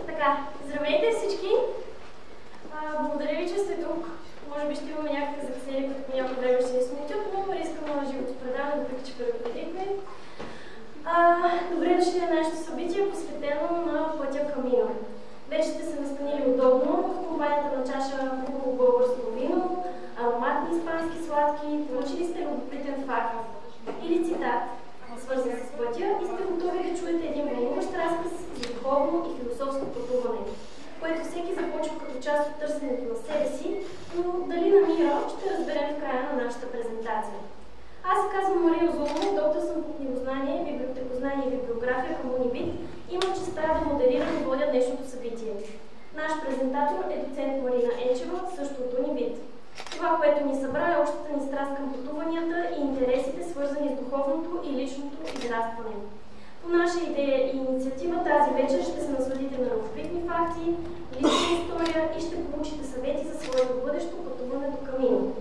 Така, здравейте всички! Благодаря ви, че сте тук. Може би ще имаме някакви закъснения, като по някое време ще ни смутят, но искам на живото предаване, въпреки че предупредихме. Добре дошли на нашето събитие, посветено на пътя Камино. Вече сте се настанили удобно в компанията на чаша хубаво българско вино, ароматни испански сладки, получили сте любопитен факт или цитат, свързан с пътя, и сте готови да чуете един вълнуващ разказ за духовно и философско пътуване, което всеки започва като част от търсенето на себе си, но дали намира, ще разберем в края на нашата презентация. Аз се казвам Мария Озунова, доктор съм по книгознание, библиотекознание и библиография към Унибит. Имам честта да модерирам и водя днешното събитие. Наш презентатор е доцент Марина Енчева, също от Унибит. Това, което ни събра, е общата ни страст към пътуванията и интересите, свързани с духовното и личното израстване. По наша идея и инициатива тази вечер ще се насладите на любопитни факти, лична история и ще получите съвети за своето бъдещо пътуване до Камино.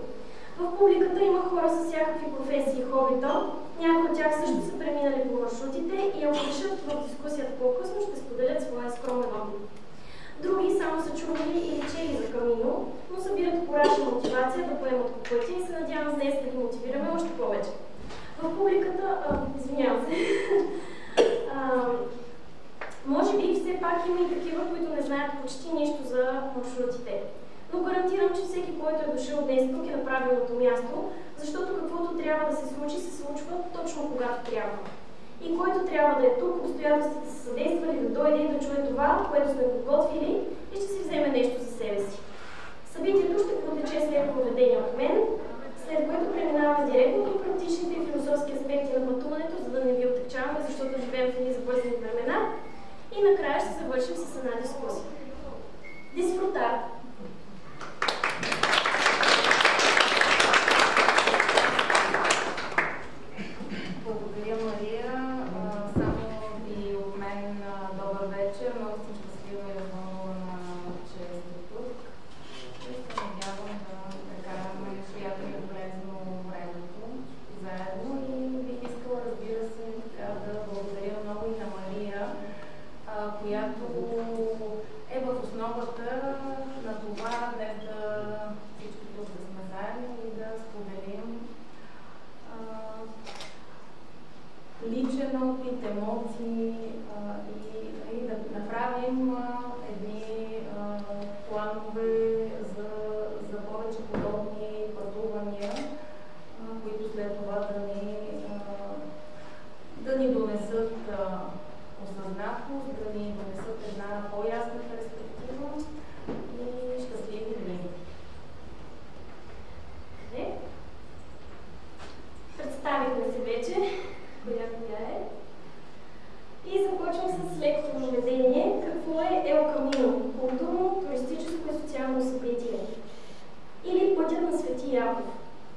В публиката има хора с всякакви професии и хобита, някои от тях също са преминали по маршрутите и ако решат в дискусията по-късно, ще споделят своя скромен опит. Други само са чували или чели за Камино, но събират кураж и мотивация да поемат по пътя и се надявам днес да ги мотивираме още повече. В публиката, извинявам се, може би все пак има и такива, които не знаят почти нищо за маршрутите. Но гарантирам, че всеки, който е дошъл днес тук е на правилното място, защото каквото трябва да се случи, се случва точно когато трябва. И който трябва да е тук, обстоятелствата са съдействали да дойде и да чуе това, което сме подготвили и ще си вземе нещо за себе си. Събитието ще протече след поведение от мен, след което преминаваме директно до практичните и философски аспекти на пътуването, за да не ви отекчаваме, защото живеем в едни забързани времена. И накрая ще завършим с една дискусия. Дисфрутар. Благодаря, Мария. Само и от мен добър вечер. Много съм щастлива и развълнувана, че сте тук. И се надявам да прекараме приятно и полезно времето заедно. И бих искала, разбира се, да благодаря много и на Мария, която е в основата на това днес да всички тук да сме заедно и да споделим личен опит, емоции и да направим едни планове за повече подобни пътувания, които след това да ни донесат осъзнатост, да ни донесат една по-ясна перспектива и щастливи дни. Представихме се вече, която тя е. И започвам с лекото въведение. Какво е Ел Камино? Културно, туристическо и социално събитие. Или пътят на Свети Яков.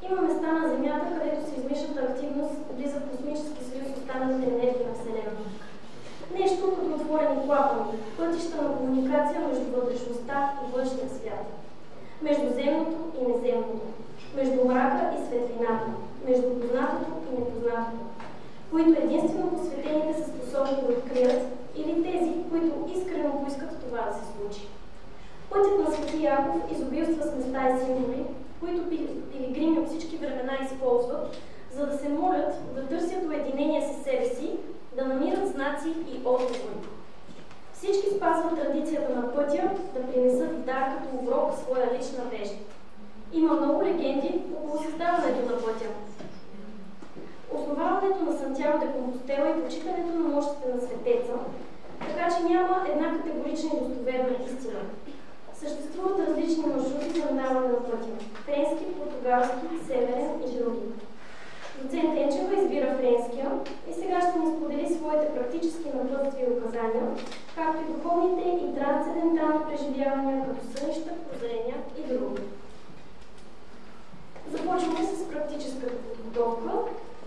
Има места на Земята, където seизмичната активност влиза в космически съюз с останалите енергии на Вселената. Нещо като отворени клапани, пътища на комуникация между вътрешността и външния свят. Между земното и неземното. Между мрака и светлината. Между познатото и непознатото, които единствено посветените са способни да открият, или тези, които искрено поискат това да се случи. Пътят на Свети Яков изобилства с места и символи, които пилигрими от всички времена използват, за да се молят, да търсят уединение със себе си, да намират знаци и отговори. Всички спазват традицията на пътя да принесат в дар като оброк своя лична вещ. Има много легенди около създаването на пътя. Основаването на Сантьяго де Компостела и почитането на мощите на светеца, така че няма една категорична и достоверна истина. Съществуват различни маршрути за минаване на пътя – френски, португалски, северен и други. Доцент Енчева избира френския и сега ще ни сподели своите практически напътствия и указания, както и духовните и трансцендентални преживявания, като сънища, прозрения и други. Започваме с практическата подготовка.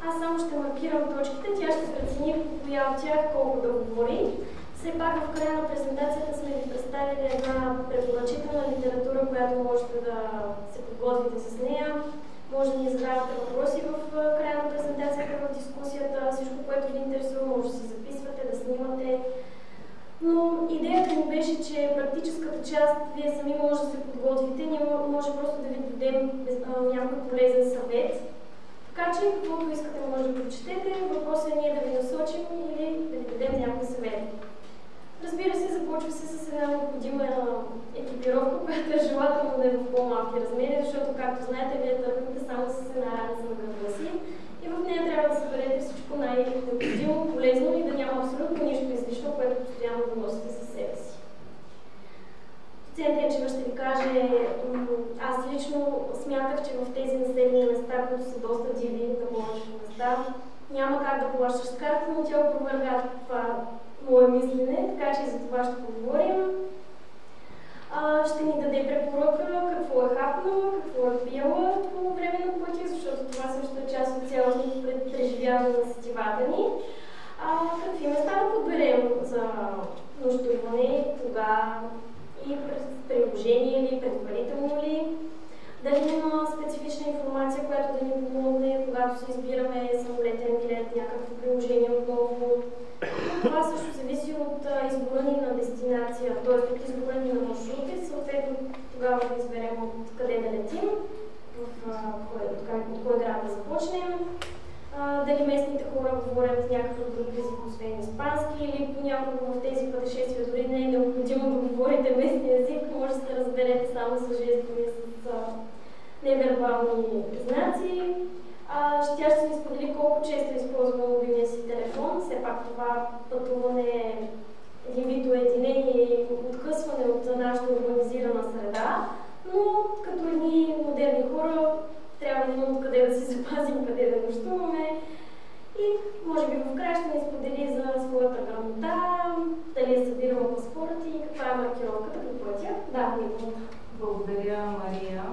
Аз само ще маркирам точките, тя ще прецени по коя от тях колко да говори. Все пак в края на презентацията сме ви представили една препоръчителна литература, която можете да се подготвите с нея. Може да ни задавате въпроси в края на презентацията, в дискусията. Всичко, което ви интересува, може да си записвате. че каквото искате може да прочетете. Въпросът е ние да ви насочим или да ви дадем някакви съвети. Разбира се, започва се с една необходима екипировка, която е желателно да е в по-малки размери, защото, както знаете, вие тръгнете само с една раница на гърба си и в нея трябва да съберете всичко най-необходимо, полезно и да няма абсолютно нищо излишно, което постоянно да носите със себе си. Доцент Енчева ще ви каже, аз лично смятах, че в тези населени места, които са доста диви, намолъчни места, няма как да плащаш с карта, но тя опроверга това мое мислене, така че и за това ще поговорим. Ще ни даде препоръка какво е хапнала, какво е пиела по време на пътя, защото това също е част от цялостното преживяване на сетивата ни. Какви места да подберем за нощуване, кога и през приложение ли, предварително ли. Дали има специфична информация, която да ни помогне, когато си избираме самолетен билет, някакво приложение отново. Това също зависи от избора ни на дестинация, т.е. от избора ни на маршрути, съответно тогава да изберем от къде да летим, от кой град да започнем. Дали местните хора говорят някакъв друг език, освен испански, или понякога в тези пътешествия дори не е необходимо да говорите местния език, може да се разберете само с жестове, с невербални знаци. Тя ще ни сподели колко често използва мобилния си телефон. Все пак това пътуване е един вид уединение и откъсване от нашата урбанизирана среда, но като едни модерни хора трябва да имаме къде да си запазим, къде да нощуваме. И може би в края ще ни сподели за своята грамота, дали е събирала паспорт и каква е маркировката по пътя. Да, Никола. Благодаря, Мария.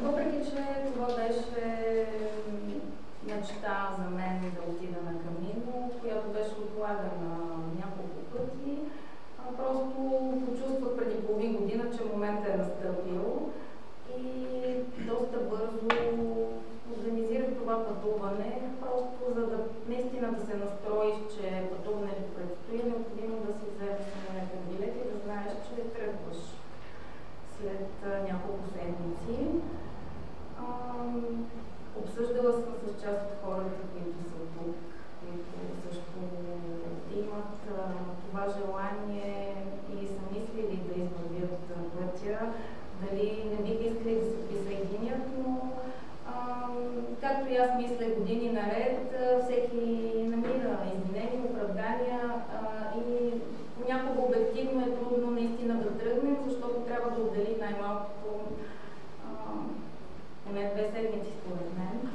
Въпреки че това беше мечта за мен да отида на Камино, която беше отлагана няколко пъти, просто почувствах преди половин година, че моментът е настъпил и доста бързо организирах това пътуване, просто за да наистина да се настроиш, че пътуването предстои, необходимо да си вземеш самолетен билет и да знаеш, че тръгваш след няколко седмици. Обсъждала съм с част от хората, които са тук, които също имат това желание и са мислили да извървят пътя, дали не биха искали да се присъединят, но както и аз мисля години наред, всеки намира извинения, оправдания и понякога обективно е трудно наистина да тръгнем, защото трябва да отделим най-малкото поне 2 седмици според мен.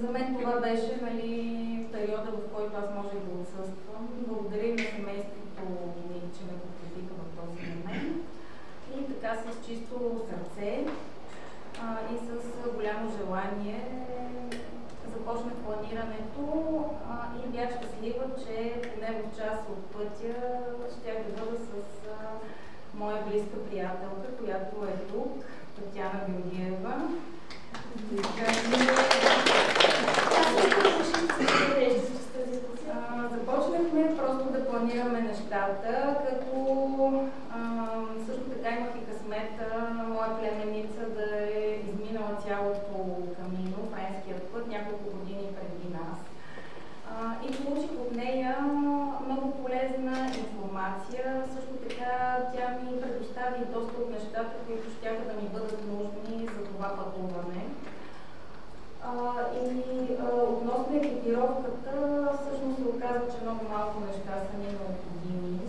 За мен това беше периода, в който аз можех да отсъствам. Благодаря на семейството ми, че ме подкрепиха в този момент. И така с чисто сърце и с голямо желание започнах планирането и бях щастлива, че поне в част от пътя щях да бъда с моя близка приятелка, която е тук, Татяна Георгиева. Започнахме просто да планираме нещата, като също така имах и късмета моя племенница да е изминала цялото Камино, френският път, няколко години преди нас. И получих от нея много полезна информация. Също така тя ми предостави доста от нещата, които щяха да ми бъдат нужни за това пътуване. Относно екипировката, всъщност се оказва, че много малко неща са ни необходими.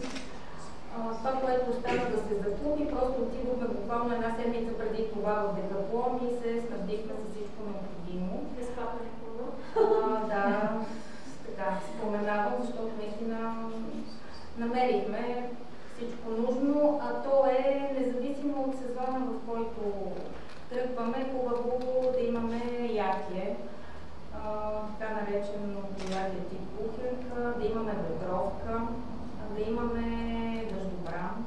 Това, което остана да се закупи, просто отидохме буквално една седмица преди това в Декатлон и се снабдихме с всичко необходимо. Безплатно е хубаво. Да, така споменавам, защото наистина намерихме всичко нужно, а то е независимо от сезона, в който тръгваме, хубаво да имаме яхие, така наречено яхие тип кухенка, да имаме ветровка, да имаме дъждобран,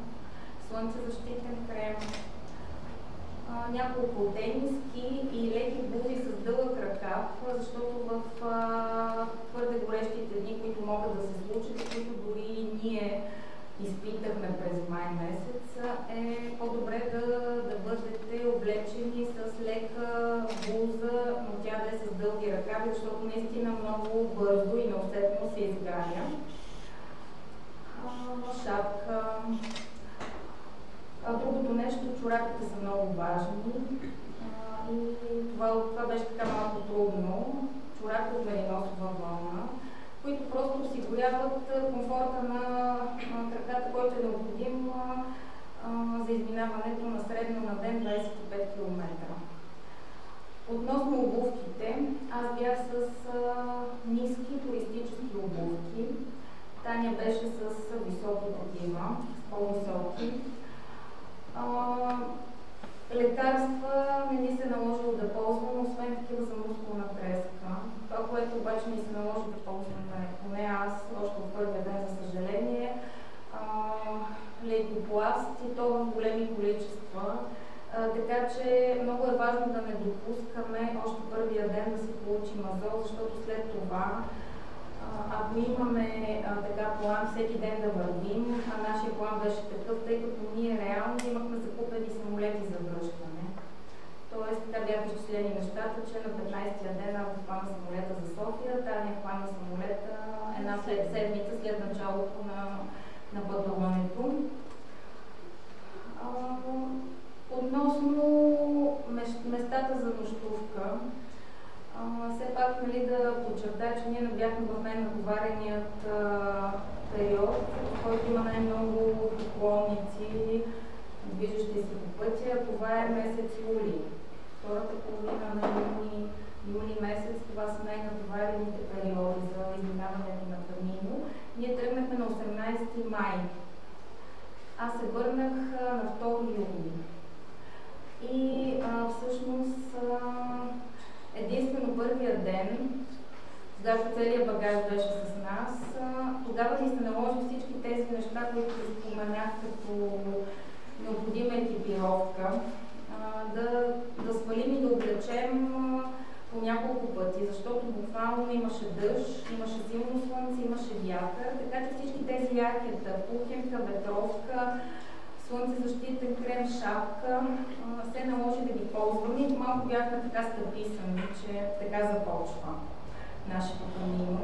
слънцезащитен крем, няколко тениски и леки бузи с дълъг ръкав, защото в твърде горещите дни, които могат да се случат и които дори ние изпитахме през май месец, е по-добре да бъдете облечени с лека наистина много бързо и неусетно се изгаря. Шапка. Другото нещо, чорапите са много важни. И това беше така малко трудно. Чорапи от мериносова вълна, които просто осигуряват комфорта на краката, който е необходим за изминаването на средно на ден 25 км. Относно обувките, аз бях с ниски туристически обувки. Таня беше с високи такива, с по-високи. Лекарства не ми се наложило да ползвам, освен такива за мускулна треска. Това, което обаче ми се наложи да ползваме, поне аз, още от първия ден, за съжаление, лейкопласт, и то в големи количества. Така че много е важно да не допускаме още първия ден да се получи мазол, защото след това, ако имаме така план всеки ден да вървим, нашия план беше такъв, тъй като ние реално имахме закупени самолети за връщане. Тоест, така бяха изчислени нещата, че на 15-я ден аз хвана самолета за София, Таня хвана самолета една седмица след началото на пътуването. Относно местата за нощувка, все пак, нали, да подчертая, че ние не бяхме в най-натовареният период, в който има най-много поклонници, движещи се по пътя. Това е месец юли. Втората половина на юли месец, това са най-натоварените периоди за изминаването на Камино. Ние тръгнахме на 18 май. Аз се върнах на 2 юли. И всъщност единствено първия ден, когато целият багаж беше с нас, тогава ни се наложи всички тези неща, които споменах като необходима екипировка, да свалим и да облечем по няколко пъти, защото буквално имаше дъжд, имаше силно слънце, имаше вятър, така че всички тези якета, кухенка, ветровка, слънцезащитен крем, шапка, се наложи да ги ползваме и малко бяхме така стъписани, че така започва нашето Камино.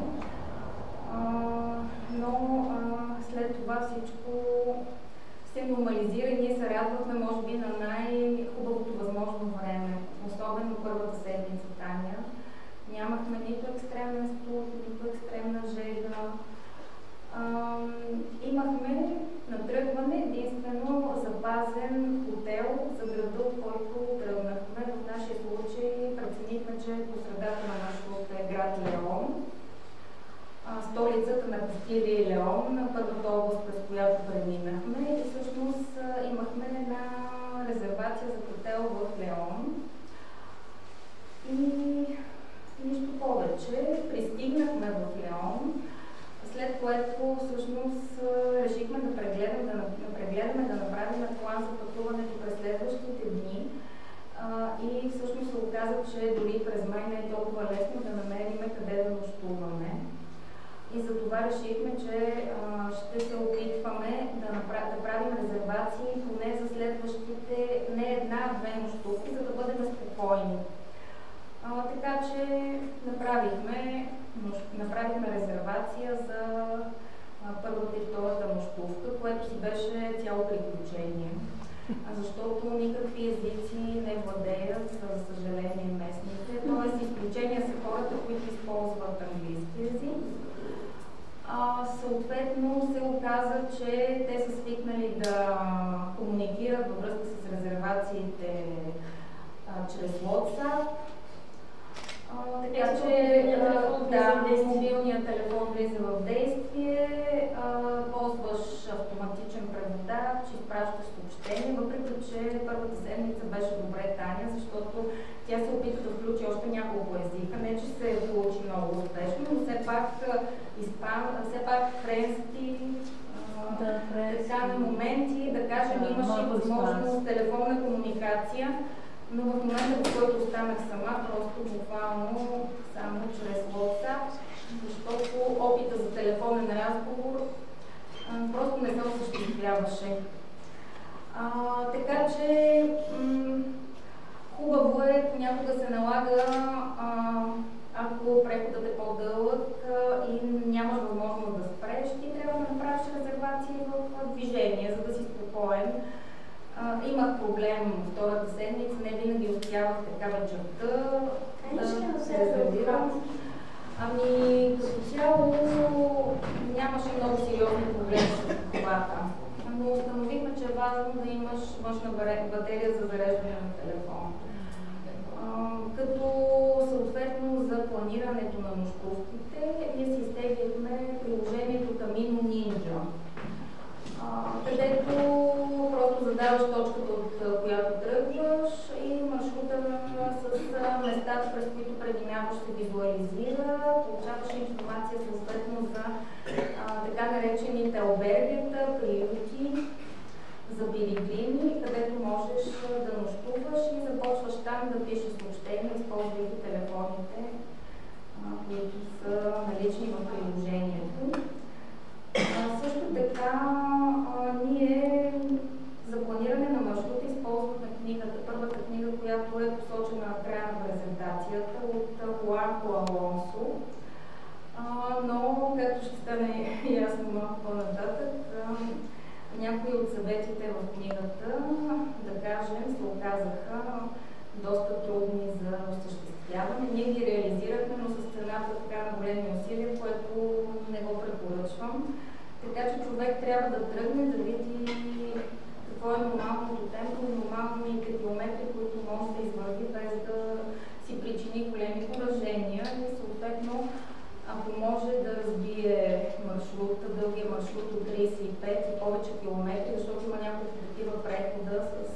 Но след това всичко се нормализира и ние се радвахме, може би, на най-хубавото възможно време, особено първата седмица, Таня. Нямахме нито екстремен студ, нито екстремна жега. Имахме натръгване единствено запазен хотел за града, от който тръгнахме. В нашия случай преценихме, че по средата на нашото е град Леон, столицата на Кастилия и Леон, първата област, през която преминахме, и всъщност имахме една резервация за хотел в Леон. И нищо повече. Пристигнахме в Леон, след което всъщност решихме да прегледаме, да направим план за пътуването през следващите дни. И всъщност се оказа, че дори през май не е толкова лесно да намерим къде да нощуваме. И затова решихме, че ще се опитваме да правим резервации поне за следващите не една-две нощувки, за да бъдем спокойни. Така че направихме резервация за първата и втората нощувка, което си беше цяло приключение. Защото никакви езици не владеят, за съжаление, местните. Тоест, изключения са хората, които използват английски език. Съответно се оказа, че те са свикнали да комуникират във връзка с резервациите чрез WhatsApp. Така че мобилният телефон влиза в действие, ползваш автоматичен преводач, изпращаш съобщение, въпреки че първата седмица беше добре, Таня, защото тя се опита да включи още няколко езика. Не, че се получи много успешно, но все пак френски, така на моменти, да кажем, имаше възможност телефонна комуникация. Но в момента, в който останах сама, просто буквално само чрез WhatsApp, защото опита за телефонен разговор просто не се осъществяваше. Така че хубаво е, понякога се налага, ако преходът трябва така вечерта да се резервира. Ами, като цяло нямаше много сериозни проблеми с колата, но установихме, че е важно да имаш външна батерия за зареждане на телефона. Като съответно за планирането на нощувките, ние си изтеглихме приложението Camino Ninja, където просто задаваш точката, от която тръгваш, и маршрута с местата, през които преминаваш, се визуализира, получаваш информация съответно за така наречените албергета, приюти за пилигрими, където можеш да нощуваш и започваш там да пишеш съобщения, използвайки телефоните, които са налични в приложението. Също така, ние за планиране на маршрута използвахме книгата, първата книга, която е посочена на края на презентацията, от Хуан Алонсо. Но, както ще стане ясно малко по-нататък, някои от съветите в книгата, да кажем, се оказаха доста трудни за осъществяване. Ние ги реализирахме, но с цената така на големи усилия, което не го препоръчвам. Така че човек трябва да тръгне, да види какво е нормалното темпо, нормалните километри, които може да извърви, без да си причини големи поражения и съответно, ако може да разбие маршрута, дългия маршрут от 35 и повече километри, защото има няколко такива прехода с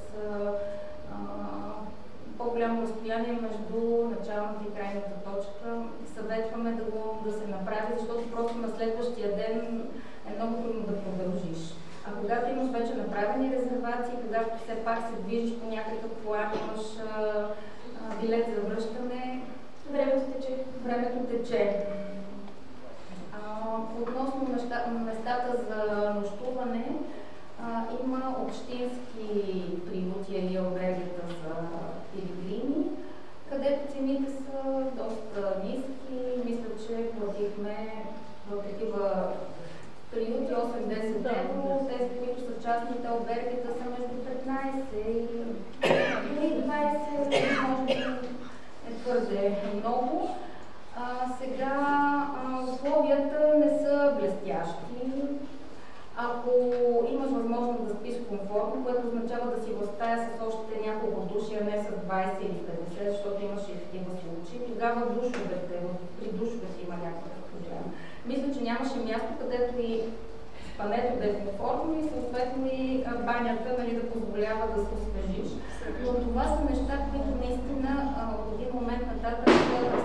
по-голямо разстояние между началната и крайната точка. Съветваме да се направи, защото просто на следващия ден е много трудно да продължиш. А когато имаш вече направени резервации, когато все пак се движиш по някакъв план, имаш билет за връщане, времето тече. Относно местата за нощуване, има общински приюти или албергета за пилигрими, където цените са доста ниски. Мисля, че платихме в такива приюти 8-10 евро. Тези, които са частните албергета, са между 15 и 20, може би е твърде много. Сега условията не са блестящи. Ако имаш възможност да спиш комфортно, което означава да си в стая с още няколко души, а не с 20 или 50, защото имаше и такива случаи, тогава при душовете има някакъв проблем. Мисля, че нямаше място, където и спането да е комфортно и съответно и банята, нали, да позволява да се освежиш. Но това са неща, които наистина от един момент нататък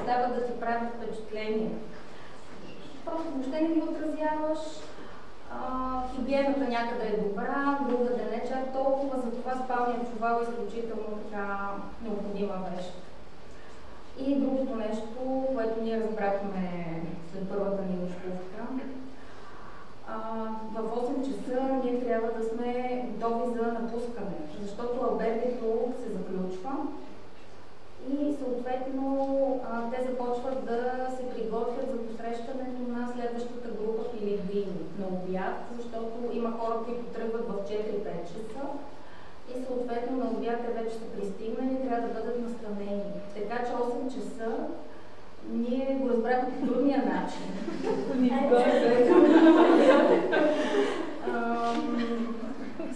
стават да ти правят впечатление. Просто въобще не ги отразяваш. Хигиената някъде е добра, другаде не чак толкова, затова спалният чувал е изключително така необходима вещ. И другото нещо, което ние разбрахме след първата ни нощувка, в 8 часа ние трябва да сме готови за напускане, защото албергето се заключва и съответно те започват да се приготвят за посрещането на следващата група пилигрими на обяд, защото има хора, които тръгват в 4-5 часа и съответно на обяд те вече са пристигнали и трябва да бъдат настанени. Така че 8 часа ние го разбрахме по трудния начин.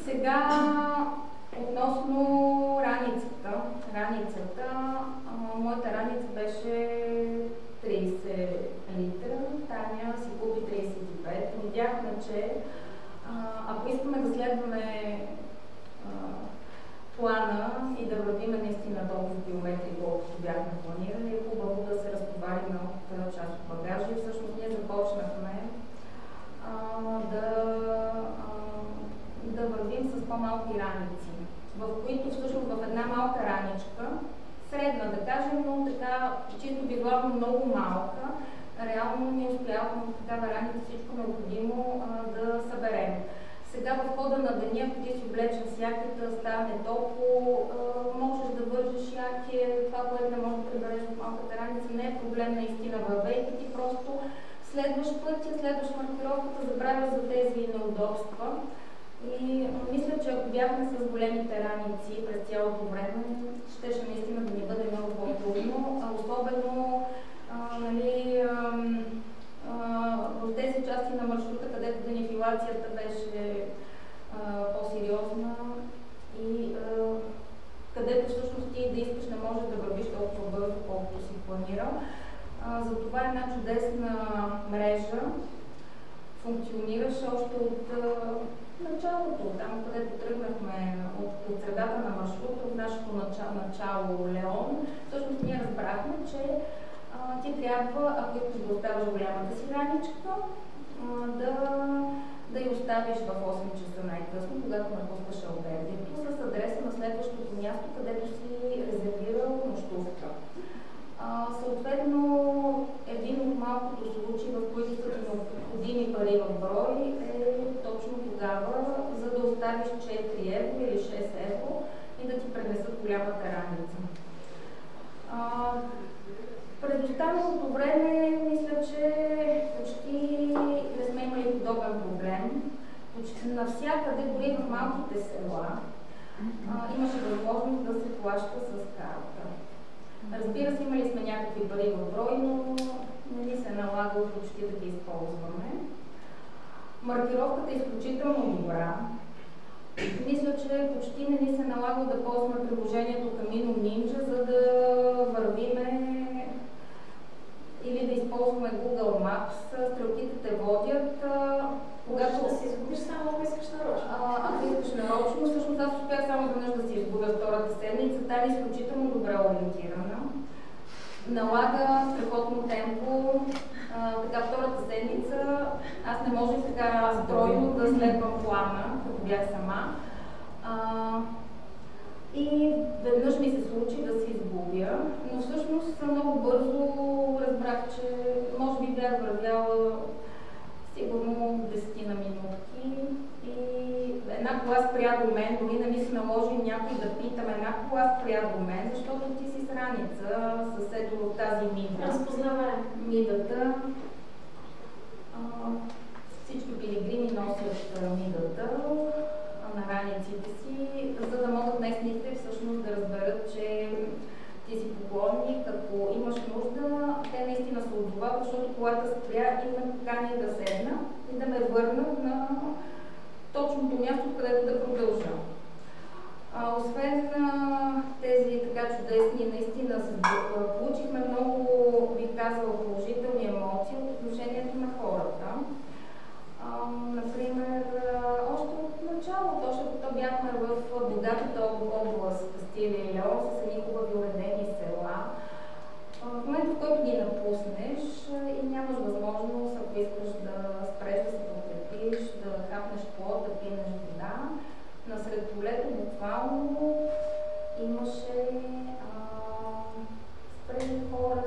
Сега относно раницата, моята раница беше 30 литра, Таня си купи 35. Видяхме, че ако искаме да следваме плана и да вървим наистина толкова километри, колкото бяхме планирали, е хубаво да се разтоварим малко част от багажа и всъщност ние започнахме да вървим с по-малки раници, в които всъщност в една малка раничка, средна да кажем, но така чисто визуално много малка, реално не успявахме в такава раница всичко необходимо да съберем. Сега в хода на деня, ако ти си облечен с якета, стане топло, можеш да вържиш якия, това, което не можеш да прибереш в малката раница, не е проблем наистина въвейки ти, просто следваш пътя, следваш маркировката, забравяш за тези неудобства. И мисля, че ако бяхме с големите раници през цялото време, щеше наистина да ни планирал. Затова една чудесна мрежа функционираше още от началото, там където тръгнахме от средата на маршрута, от нашето начало Леон. Всъщност ние разбрахме, че ти трябва, ако искаш да оставаш голямата си раничка, да я оставиш в 8 часа най-късно, когато напускаш албердето, с адреса на следващото място, където си резервирал нощувка. Съответно, един от малкото случаи, в които са необходими пари в брой, е точно тогава, за да оставиш 4 евро или 6 евро и да ти пренесат голямата раница. През останалото време, мисля, че почти не сме имали подобен проблем. Почти навсякъде, дори в малките села, имаше възможност да се плаща с карта. Разбира се, имали сме някакви пари в брой, но не ни се налагало почти да ги използваме. Маркировката е изключително добра. Мисля, че почти не ни се налагало да ползваме приложението Camino Ninja, за да вървиме или да използваме Google Maps. Стрелките те водят. Когато да се изгубиш само, ако искаш нарочно. Ако искаш нарочно, всъщност аз успях само веднъж да си изгубя втората седмица. Тя е изключително добре ориентирана. Налага страхотно темпо. Така втората седмица аз не можех така стройно да следвам плана, като бях сама. И веднъж ми се случи да се изгубя, но всъщност много бързо разбрах, че може би бях вървяла сигурно 10 на минутки и една кола спря до мен, дори не ми се наложи някой да питам, една кола спря до мен, защото ти си с раница, съседо от тази мида. Разпознаване. Мидата. Всички пилигрими носят мидата на раниците си, за да могат местните всъщност да разберат, че ти си поклонник, ако имаш нужда, те наистина се отзовават, защото колата спря и ме покани да седна и да ме върнат на точното място, където да продължа. Освен тези така чудесни, наистина получихме много, бих казала, положителни емоции от отношението на хората. Например, още от началото, още като бяхме в богатата област Кастилия и Леон с едни хубави уредени села, в момента, в който ги напуснеш и нямаш възможност, ако искаш да спреш да се подкрепиш, да хапнеш плод, да пинеш вода, насред полето буквално имаше спрени хора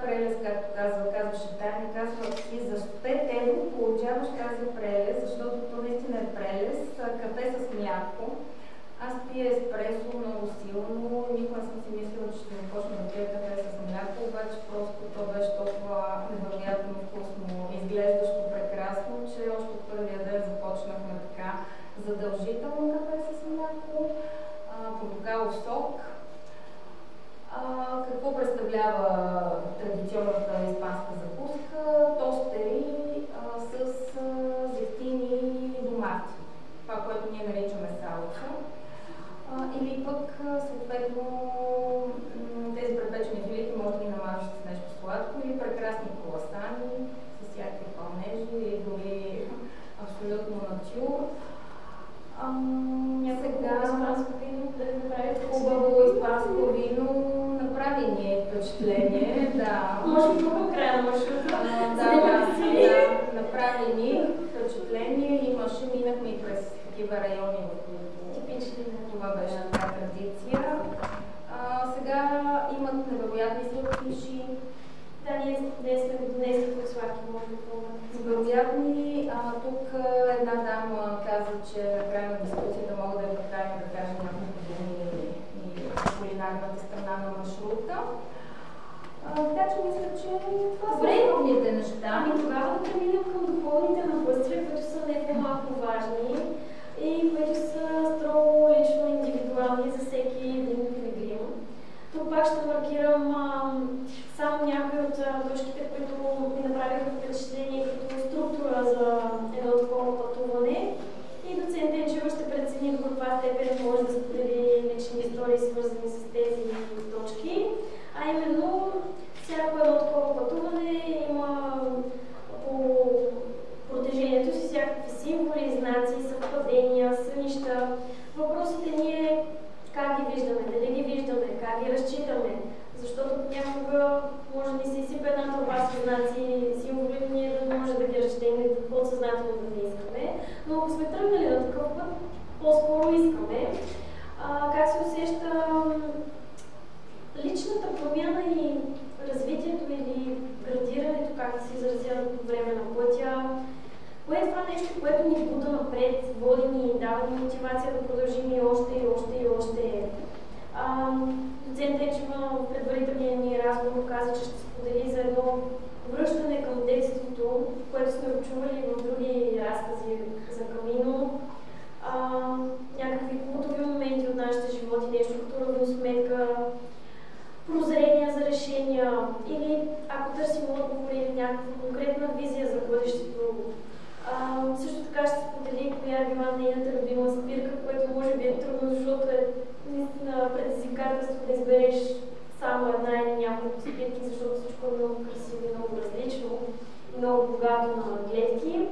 прелез, както казваше Таня, казвах си, за 5 евро получаваш тази прелез, защото то наистина е прелез, кафе с мляко. Аз пия еспресо много силно, никога не съм си мислила, че ще започна да пия кафе с мляко, обаче просто то беше толкова невероятно вкусно, изглеждащо прекрасно, че още от първия ден започнахме така задължително кафе с мляко, портокалов сок. Какво представлява традиционната испанска закуска? Тостери с зехтини и домати. Това, което ние наричаме салса. Или пък, съответно, тези препечени филити може да ги намажеш с нещо сладко или прекрасни круасани с всякакви пълнежи или дори абсолютно натюр. Хубаво испанско вино направи ни впечатление, да. Може би по края на маршрута. Направи ни впечатление. Минахме и през такива райони, в които това беше една традиция. Сега имат невероятни сладкиши. Да, ние сме го донесли по сладки, може да пробваме. Невероятни. Тук една дама каза, че на края на дискусията мога да я поканя да кажа няколко думи и кулинарната страна на маршрута. Така че мисля, че това са основните неща. Ами тогава да преминем към духовните напътствия, които са не по-малко важни и които са строго лично индивидуални за всеки един пилигрим. Тук пак ще маркирам само някои от точките, които ми направиха впечатление като структура за едно такова пътуване. И доцент Денчева ще прецени до каква степен може да сподели лични истории, свързани с тези точки. А именно, всяко едно такова пътуване има по протежението си всякакви символи, знаци, съвпадения, сънища. Въпросът е ние как ги виждаме, дали ги виждаме, как ги разчитаме, защото понякога може да ни се изсипе една тълба с знаци и символи, ние да може да ги разчетем и подсъзнателно да не искаме. Но ако сме тръгнали на такъв път, по-скоро искаме. Как се усеща личната промяна и развитието или градирането, как да се изразява по време на пътя? Кое е това нещо, което ни буда напред, води ни, дава ни мотивация да продължим и още, и още, и още? Доцент Денчева в предварителния ни разговор каза, че ще сподели за едно връщане към детството, което сме чували в други разкази за Камино. Някакви култови моменти от нашите животи, нещо като равносметка, прозрения за решения или ако търсим отговори, някаква конкретна визия за бъдещето. Също така ще сподели коя е била нейната любима спирка, което може би е трудно, защото е наистина предизвикателство да избереш само една или няколко спирки, защото всичко е много красиво и много различно, много богато на гледки.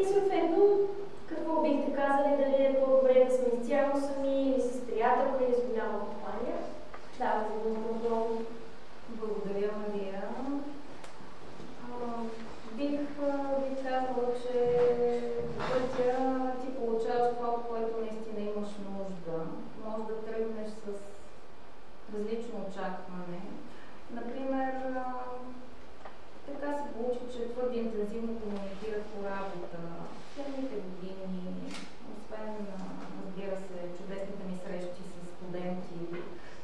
И съответно, какво бихте казали, дали е по-добре да сме изцяло сами или с приятелка или с голяма компания? Да, за много. Благодаря, Мария. Бих казала, че пътя ти получаваш това, от което наистина имаш нужда. Може да тръгнеш с различно очакване. Например, така се получи, че твърде интензивно комуникирах по работа. Следните години, освен, разбира се, чудесните ми срещи с студенти,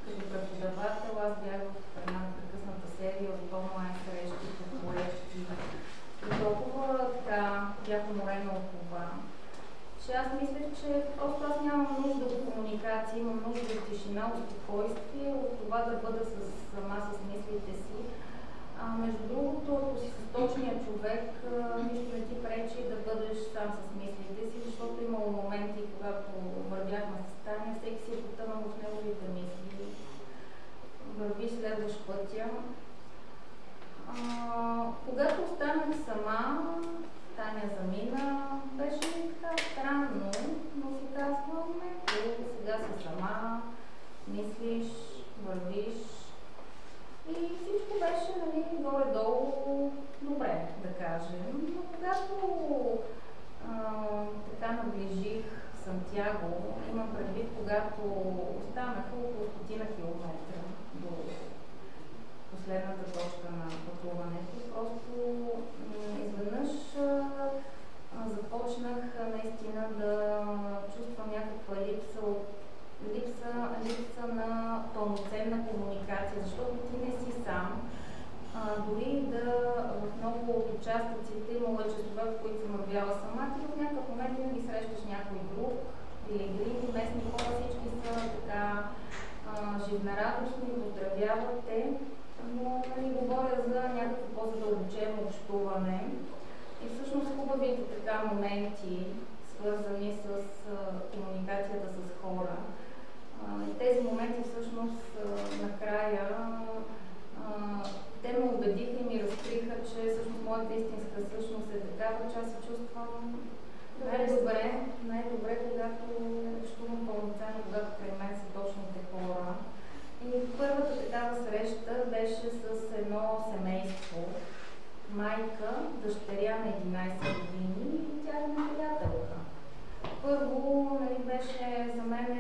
като преподавател, аз бях в една непрекъсната серия от онлайн срещи по проекти. И толкова така бях уморена от това, че аз мислех, че просто аз нямам нужда от комуникация, имам нужда от тишина, от спокойствие, от това да бъда сама с мислите си. Между другото, ако си с точния човек, нищо не ти пречи да бъдеш сам с мислите си, защото имало моменти, когато вървяхме с Таня, всеки си е потънал в неговите мисли. Върви, следваш пътя. Когато останах сама, Таня замина, беше така странно, но си казвам, сега си сама, мислиш, вървиш и всичко беше, нали, горе-долу добре, да кажем. Но когато така наближих Сантяго, имам предвид, когато останаха около 100 километра до последната точка на участъците, имало часове, в които съм вървяла сама, и в някакъв момент винаги срещаш някой друг, пилигрими, местни хора, всички са така жизнерадостни, поздравяват те, но нали, говоря за някакво по-задълбочено общуване. И всъщност хубавите така моменти, свързани с комуникацията с хора. И тези моменти всъщност накрая те ме убедиха и ми разкриха, че всъщност моята истинска същност е такава, че аз се чувствам най-добре, когато общувам пълноценно, когато край мен са точните хора. И първата такава среща беше с едно семейство, майка, дъщеря на 11 години и тя е на приятелка. Първо, нали, беше за мен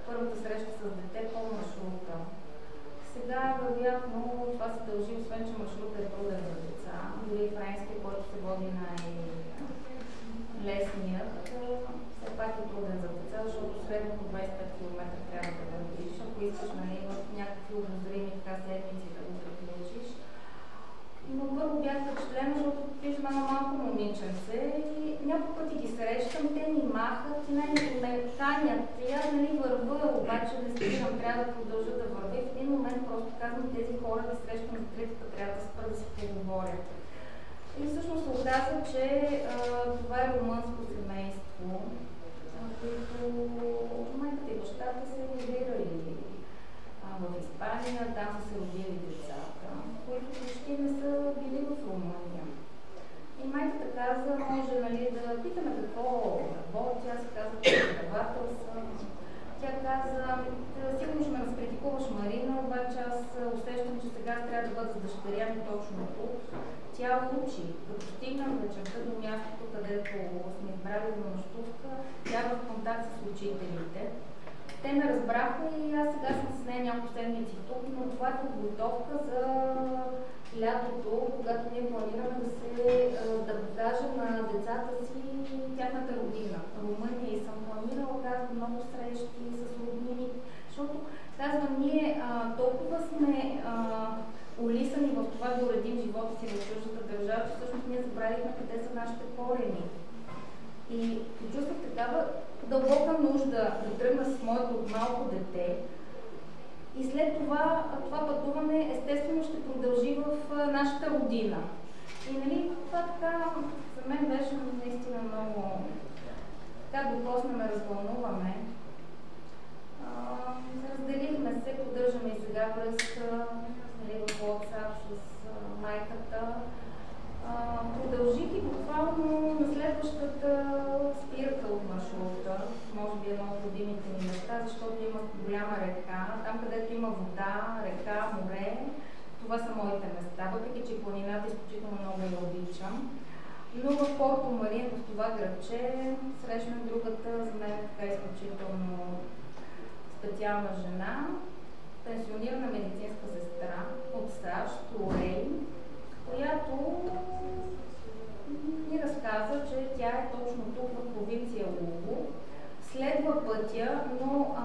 първата среща с дете по маршрута. Сега, вероятно, това се дължи, освен че маршрутът е труден за деца, дори френски, който се води най-лесният, все пак е труден за деца, защото средното 25 км трябва да вървиш, ако искаш нали, в някакви обозрими седмици да го приключиш. Но първо бях впечатлена, защото виждам едно малко момиченце и няколко пъти ги срещам, те ми махат и най-много ме канят. И аз нали вървя, обаче не спирам, трябва да продължа да вървя. И в един момент просто казвам, тези хора да срещам за трети път, трябва да спра да се поговорят. И всъщност се оказа, че това е румънско семейство, които майката и бащата са емигрирали в Испания, там са се родили децата, които почти не са били в Румъния. И майката каза, може нали, да питаме какво работи, аз казах, че предавател съм. Тя каза, сигурно ще ме разкритикуваш, Марина, обаче аз усещам, че сега трябва да бъда с дъщеря ми точно тук. Тя учи. Като стигнам вечерта до мястото, където сме избрали за нощувка, тя в контакт с учителите. Те ме разбраха и аз сега съм с нея няколко седмици тук, но това е подготовка за лятото, когато ние планираме да покажем на децата си тяхната родина. Румъния и съм планирала, казвам, много срещи с роднини, защото казвам, ние толкова сме улисани в това да уредим живота си в чуждата държава, че всъщност ние забравихме къде са нашите корени. И почувствах такава дълбока нужда да тръгна с моето малко дете. И след това пътуване естествено ще продължи в нашата родина. И нали, това така за мен беше наистина много така докосна ме развълнуваме. Разделихме се, поддържаме и сега връзка нали, в WhatsApp с майката. Продължих и буквално на следващата спирка от маршрута, може би едно от любимите ми места, защото има голяма река, там където има вода, река, море, това са моите места, въпреки че планината изключително много я обичам. Но в Порто Марин, в това градче, срещнах другата, за мен така изключително специална жена, пенсионирана медицинска сестра от САЩ, Лорейн, която ни разказа, че тя е точно тук в провинция Луго, следва пътя, но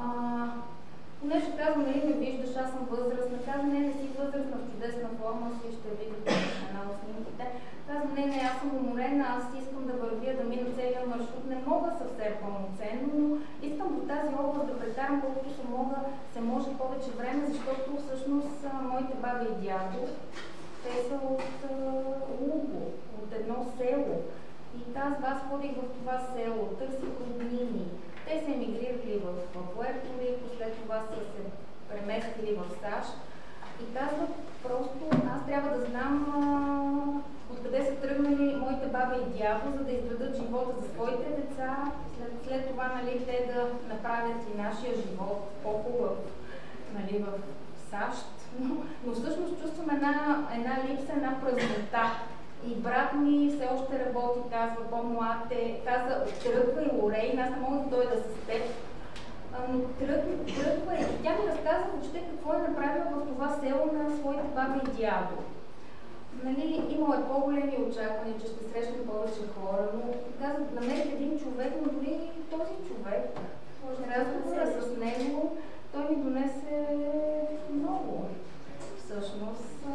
понеже казвам, нали ме виждаш, аз съм възрастна, казвам, не си възрастна в чудесна форма, си ще видите една от снимките. Казвам, не, аз съм уморена, аз искам да вървя, да мина целия маршрут, не мога съвсем пълноценно, но искам до тази област да прекарам колкото се може повече време, защото всъщност моите баби и дядо, те са от Луго, от едно село. И аз вас ходих в това село, търсих роднини. Те са емигрирали в Пуерто Рико, след това са се преместили в САЩ. И казват, просто аз трябва да знам откъде са тръгнали моите баба и дядо, за да изградат живота за своите деца. След това нали, те да направят и нашия живот по-хубав нали, в САЩ. Но всъщност чувствам една липса, една празнота. И брат ми все още работи, казва, по-млад е, каза, тръгва и Лорейн, аз не мога да дойда с теб. Но тръгва и тя ми разказва въобще какво е направила в това село на своите баби и дядо. Нали, имала е по-големи очаквания, че ще срещне повече хора, но казва, намерих един човек, но дори този човек, разговора с него, той ми донесе много. Всъщност.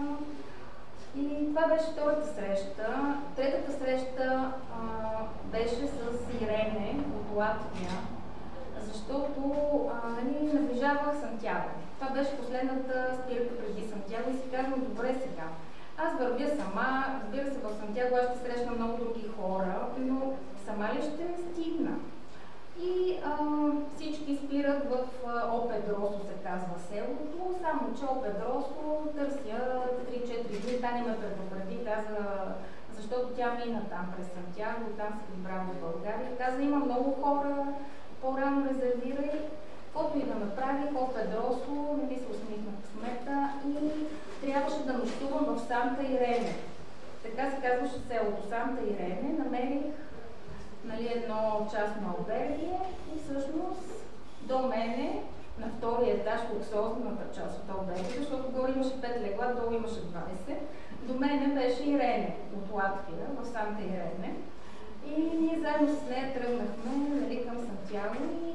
И това беше втората среща. Третата среща беше с Ирене от Латвия, защото наближавах Сантяго. Това беше последната спирка преди Сантяго и си казвам, добре сега. Аз вървя сама, разбира се, в Сантяго аз ще срещна много други хора, но сама ли ще стигна? И всички спират в Опедросо, се казва селото, само че Опедросо търся 3-4 дни, Таня ме предупреди, каза, защото тя мина там през Сантяго, там се избрала в България, каза, има много хора, по-рано резервирай, каквото и да направих, Опедросо, не ми се усмихна късмета и трябваше да нощувам в Санта Ирене. Така се казваше селото Санта Ирене, намерих едно частно албергие и всъщност до мене на втория етаж, луксозната част от албергие, защото горе имаше 5 легла, долу имаше 20. До мене беше Ирене от Латвия, в Санта Ирене. И ние заедно с нея тръгнахме към Сантяго и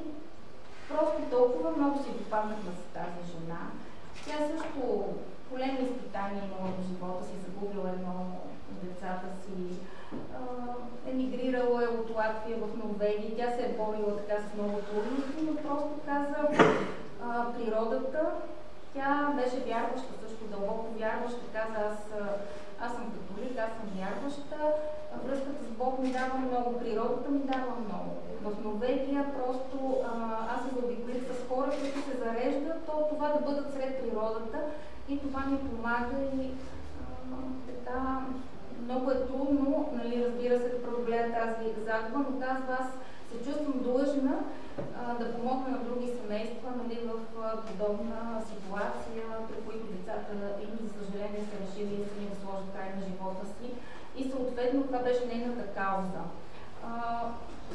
просто толкова много си допаднахме с тази жена. Тя също големи изпитания имала в живота си, загубила едно от децата си, емигрирала от Латвия в Норвегия, тя се е борила така с много трудности, но просто каза природата, тя беше вярваща, също дълбоко вярваща, каза аз съм католик, аз съм вярваща, връзката с Бог ми дава много, природата ми дава много. В Норвегия просто аз се заобиколих с хора, които се зареждат, това да бъдат сред природата и това ми помага и така много е трудно, разбира се, да преодолея тази загуба, но казва, аз се чувствам длъжна да помогна на други семейства в подобна ситуация, при които децата им, за съжаление, са решили сами да сложат край на живота си и съответно това беше нейната кауза.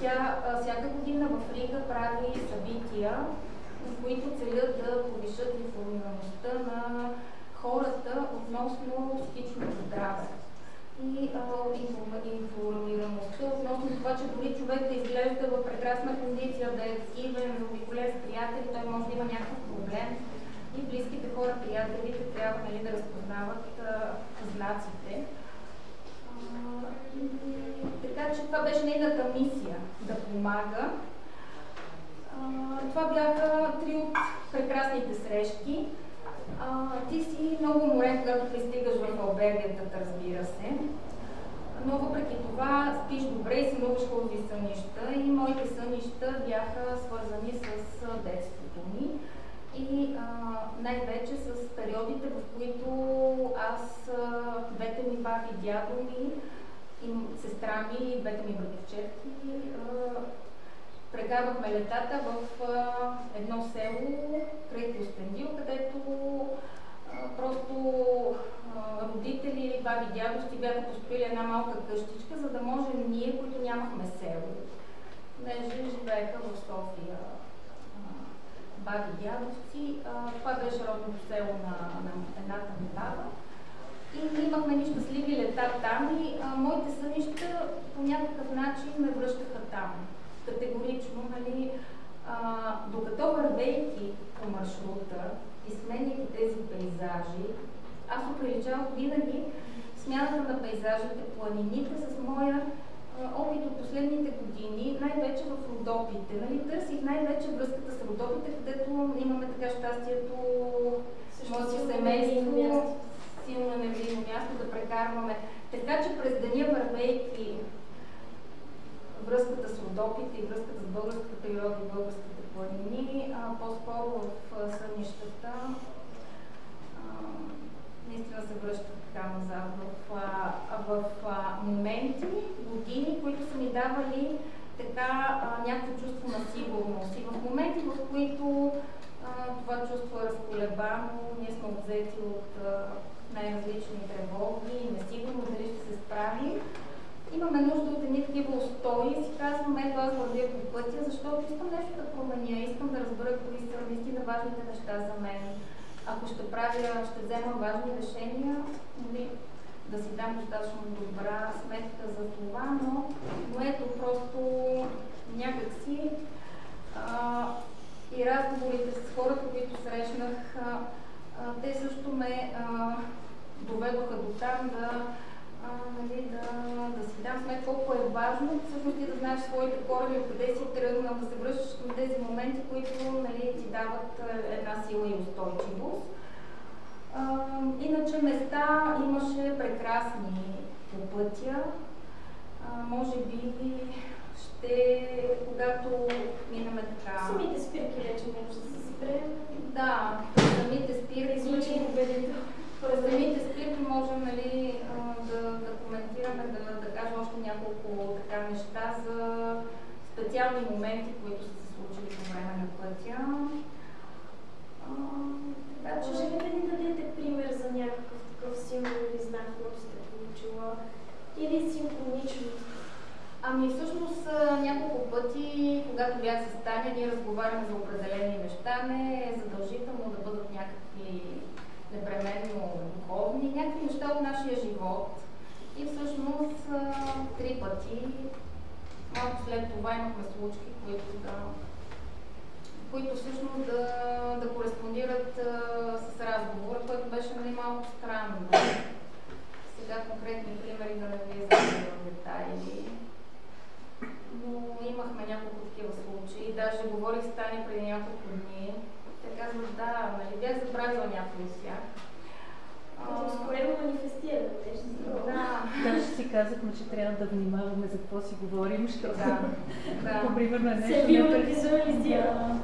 Тя всяка година в Рига прави събития, които целят да повишат информираността на хората относно психичното здраве. И информираността относно това, че дори човек да изглежда в прекрасна кондиция, да е активен, заобиколен с приятели, той може да има някакъв проблем и близките хора, приятелите трябва да разпознават знаците. Така че това беше нейната мисия да помага. Това бяха 3 от прекрасните срещи. Ти си много уморен, когато пристигаш в албергията, разбира се. Но въпреки това спиш добре и сънуваш хубави сънища. И моите сънища бяха свързани с детството ми. И най-вече с периодите, в които аз, двете ми баби, дядо ми, и сестра ми и двете ми братовчетки прекарвахме летата в едно село край Кюстендил, където просто родители, баби, дядовци бяха построили една малка къщичка, за да може ние, които нямахме село, понеже живееха в София баби, дядовци. Това беше родното село на едната ми баба. И ние имахме ни щастливи лета там и моите сънища по някакъв начин ме връщаха там. Категорично, докато вървейки по маршрута и сменяйки тези пейзажи, аз оприличавах винаги смяната на пейзажите, планините с моя опит от последните години, най-вече в Родопите. Търсих най-вече връзката с Родопите, където имаме така щастието, моето семейство, силно невидимо място да прекарваме. Така че през деня, вървейки връзката с Родопите и връзката с българската природа и българските планини, по-скоро в сънищата, наистина се връщат така назад в моменти, години, които са ми давали така някакво чувство на сигурност. И в моменти, в които това чувство е разколебано, ние сме отзети от най-различни тревоги, несигурно дали ще се справим, имаме нужда от едни такива устои и си казвам, ето аз вървя по пътя, защото искам нещо да променя, искам да разбера кои са наистина важните неща за мен. Ако ще вземам важни решения, да си дам достатъчно добра сметка за това, но ето просто някакси и разговорите с хората, които срещнах, те също ме доведоха до там да си дам сметка колко е важно всъщност ти да знаеш своите корени, откъде си тръгнал, да се връщаш към тези моменти, които ти дават една сила и устойчивост. Иначе места имаше прекрасни по пътя. Може би когато минаме така... Самите спирки вече може да се спре. Да, самите спирки. Излучи победител. Самите спирки можем да коментираме, да кажем още няколко така неща за специални моменти, които са се случили по време на пътя. Може ли да ни дадете пример за някакъв такъв символ или знак, който сте получила? Или символично? Всъщност няколко пъти, когато бях с Таня, ние разговаряме за определени неща, не е задължително да бъдат някакви непременно духовни, някакви неща от нашия живот. И всъщност 3 пъти, малко след това имахме случки, които всъщност да кореспондират с разговора, който беше малко странно. Сега конкретни примери да не влизаме в детайли. Но имахме няколко такива случаи. Даже говорих с Таня преди няколко дни. Те казват, бях забравила някой от тях. Ускорено манифестиране. Даже си казахме, че трябва да внимаваме за какво си говорим, защото примерно нещо се визуализира.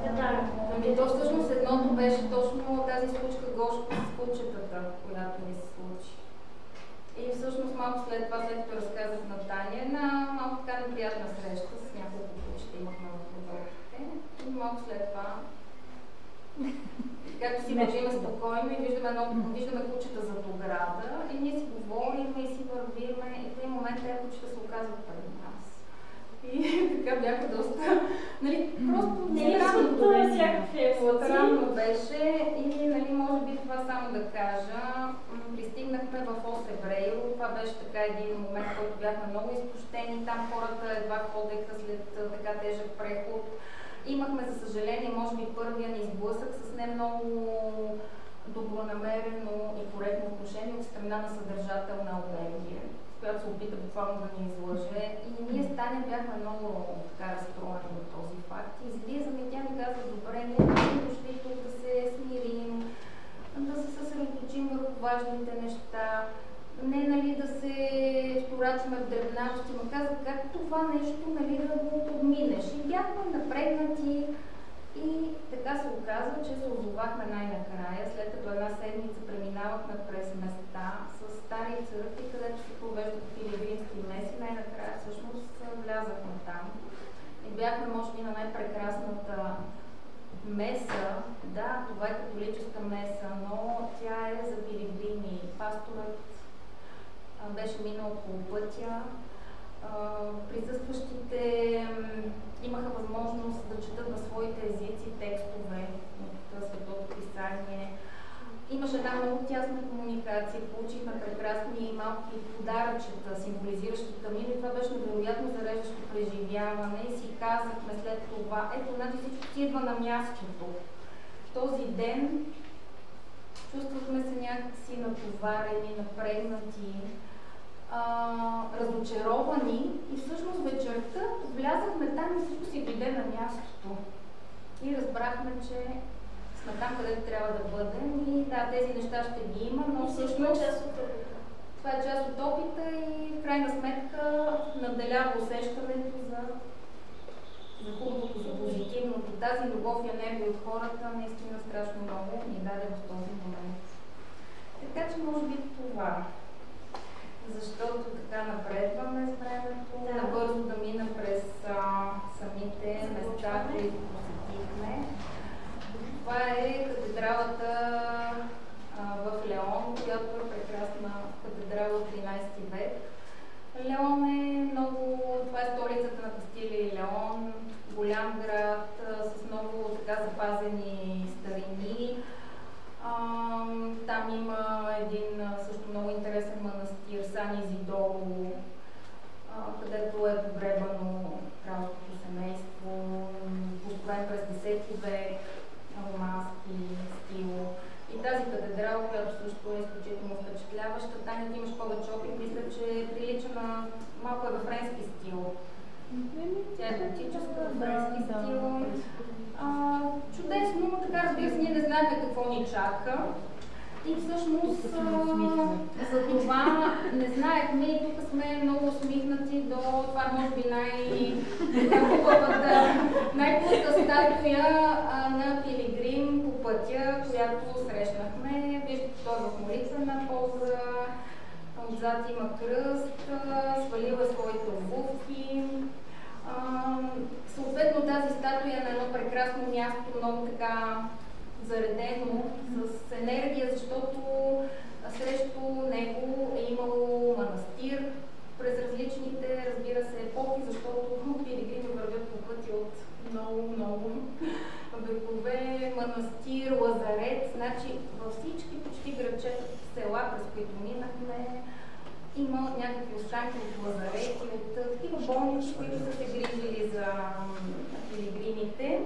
То всъщност едното беше точно тази случка Гошко с кучетата, която ми се случи. И всъщност малко след това, след като разказах на Таня, една малко така неприятна среща с няколко кучета имахме в продължите. И малко след това, както си вървиме спокойно и виждаме кучета зад ограда и ние си говорим и си вървиме и в един момент тези кучета се оказват пред нас. И така бяха доста, просто странно беше и може би това само да кажа. Пристигнахме в Осеврейл, това беше така един момент, в който бяхме много изпощени, там хората едва ходеха след така тежък преход. Имахме, за съжаление, може би първия ни сблъсък с не много добронамерено и коректно отношение от страна на съдържател на Белгия, която се опита буквално да ни излъже. И ние с Таня бяхме много така разстроени от този факт. И излизаме и тя ми казва, добре, ние сме дошли тук да се смирим, да се съсредоточим върху важните неща, не да се вторачваме в дребнавости, но казва как това нещо да го подминеш. И бяхме напрегнати и така се оказва, че се озовахме най-накрая, след като една седмица преминавахме през места с стари църкви, където се провеждат пилигримски меси, най-накрая всъщност влязахме там. И бяхме може би на най-прекрасната меса, това е католическа меса, но тя е за пилигрими. Пасторът беше минал около пътя. Присъстващите имаха възможност да четат на своите езици текстове от Светото писание. Имаше една много тясна комуникация, получихме прекрасни малки подаръчета, символизиращи камини. Това беше невероятно зареждащо преживяване и си казахме след това, значи всичко си идва на мястото. Този ден чувствахме се някакси натоварени, напрегнати, разочаровани и всъщност вечерта влязахме там и всичко си дойде на мястото. И разбрахме, че сме там, където трябва да бъдем и тези неща ще ги има, но всъщност това е част от опита и в крайна сметка надделява усещането за хубавото, за позитивното. Тази любов и енергия от хората наистина страшно много ни даде в този момент. Така че може би това. Защото така напредваме с времето, набързо да мина през самите места, които посетихме. Това е катедралата в Леон, която е прекрасна катедрала от 13 век. Леон това е столицата на Кастилия и Леон, голям град с много така запазени старини. Там има един също много интересен манастир, Сан Изидоро, където е погребано кралското семейство, построен през 10 век, романски стил. И тази катедрала, която също е изключително впечатляваща, романтическа, френски стил. Чудесно, така разбира се, ние не знаем какво ни чака. И всъщност за това не знаехме и тук сме много усмихнати до това, може би най-хубавата статуя на пилигрим по пътя, която срещнахме. Виждате, той е в молитвена поза, отзад има кръст, свалила своите обувки. Съответно тази статуя е на едно прекрасно място, много така заредено с енергия, защото срещу него е имало манастир през различните, разбира се, епохи, защото пилигрими вървят по пъти от много векове, манастир, лазарет. Значи във всички почти градчета, села, през които минахме, има някакви останки от лазарети, от такива болници, които са се грижили за пилигримите.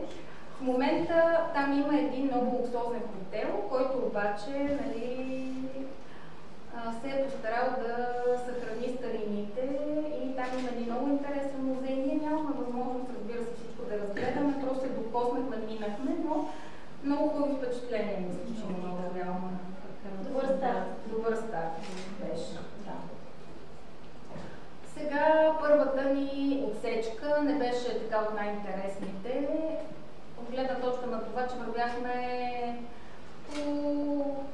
В момента там има един много луксозен хотел, който обаче се е постарал да съхрани старините и там има един много интересен музей. Ние нямахме възможност, разбира се, всичко да разгледаме, просто се докоснахме, минахме, но много хубави впечатления мисля, че има много реално. Добър старт беше, да. Сега първата ни отсечка не беше така от най-интересните. От гледна точка на това, че вървяхме по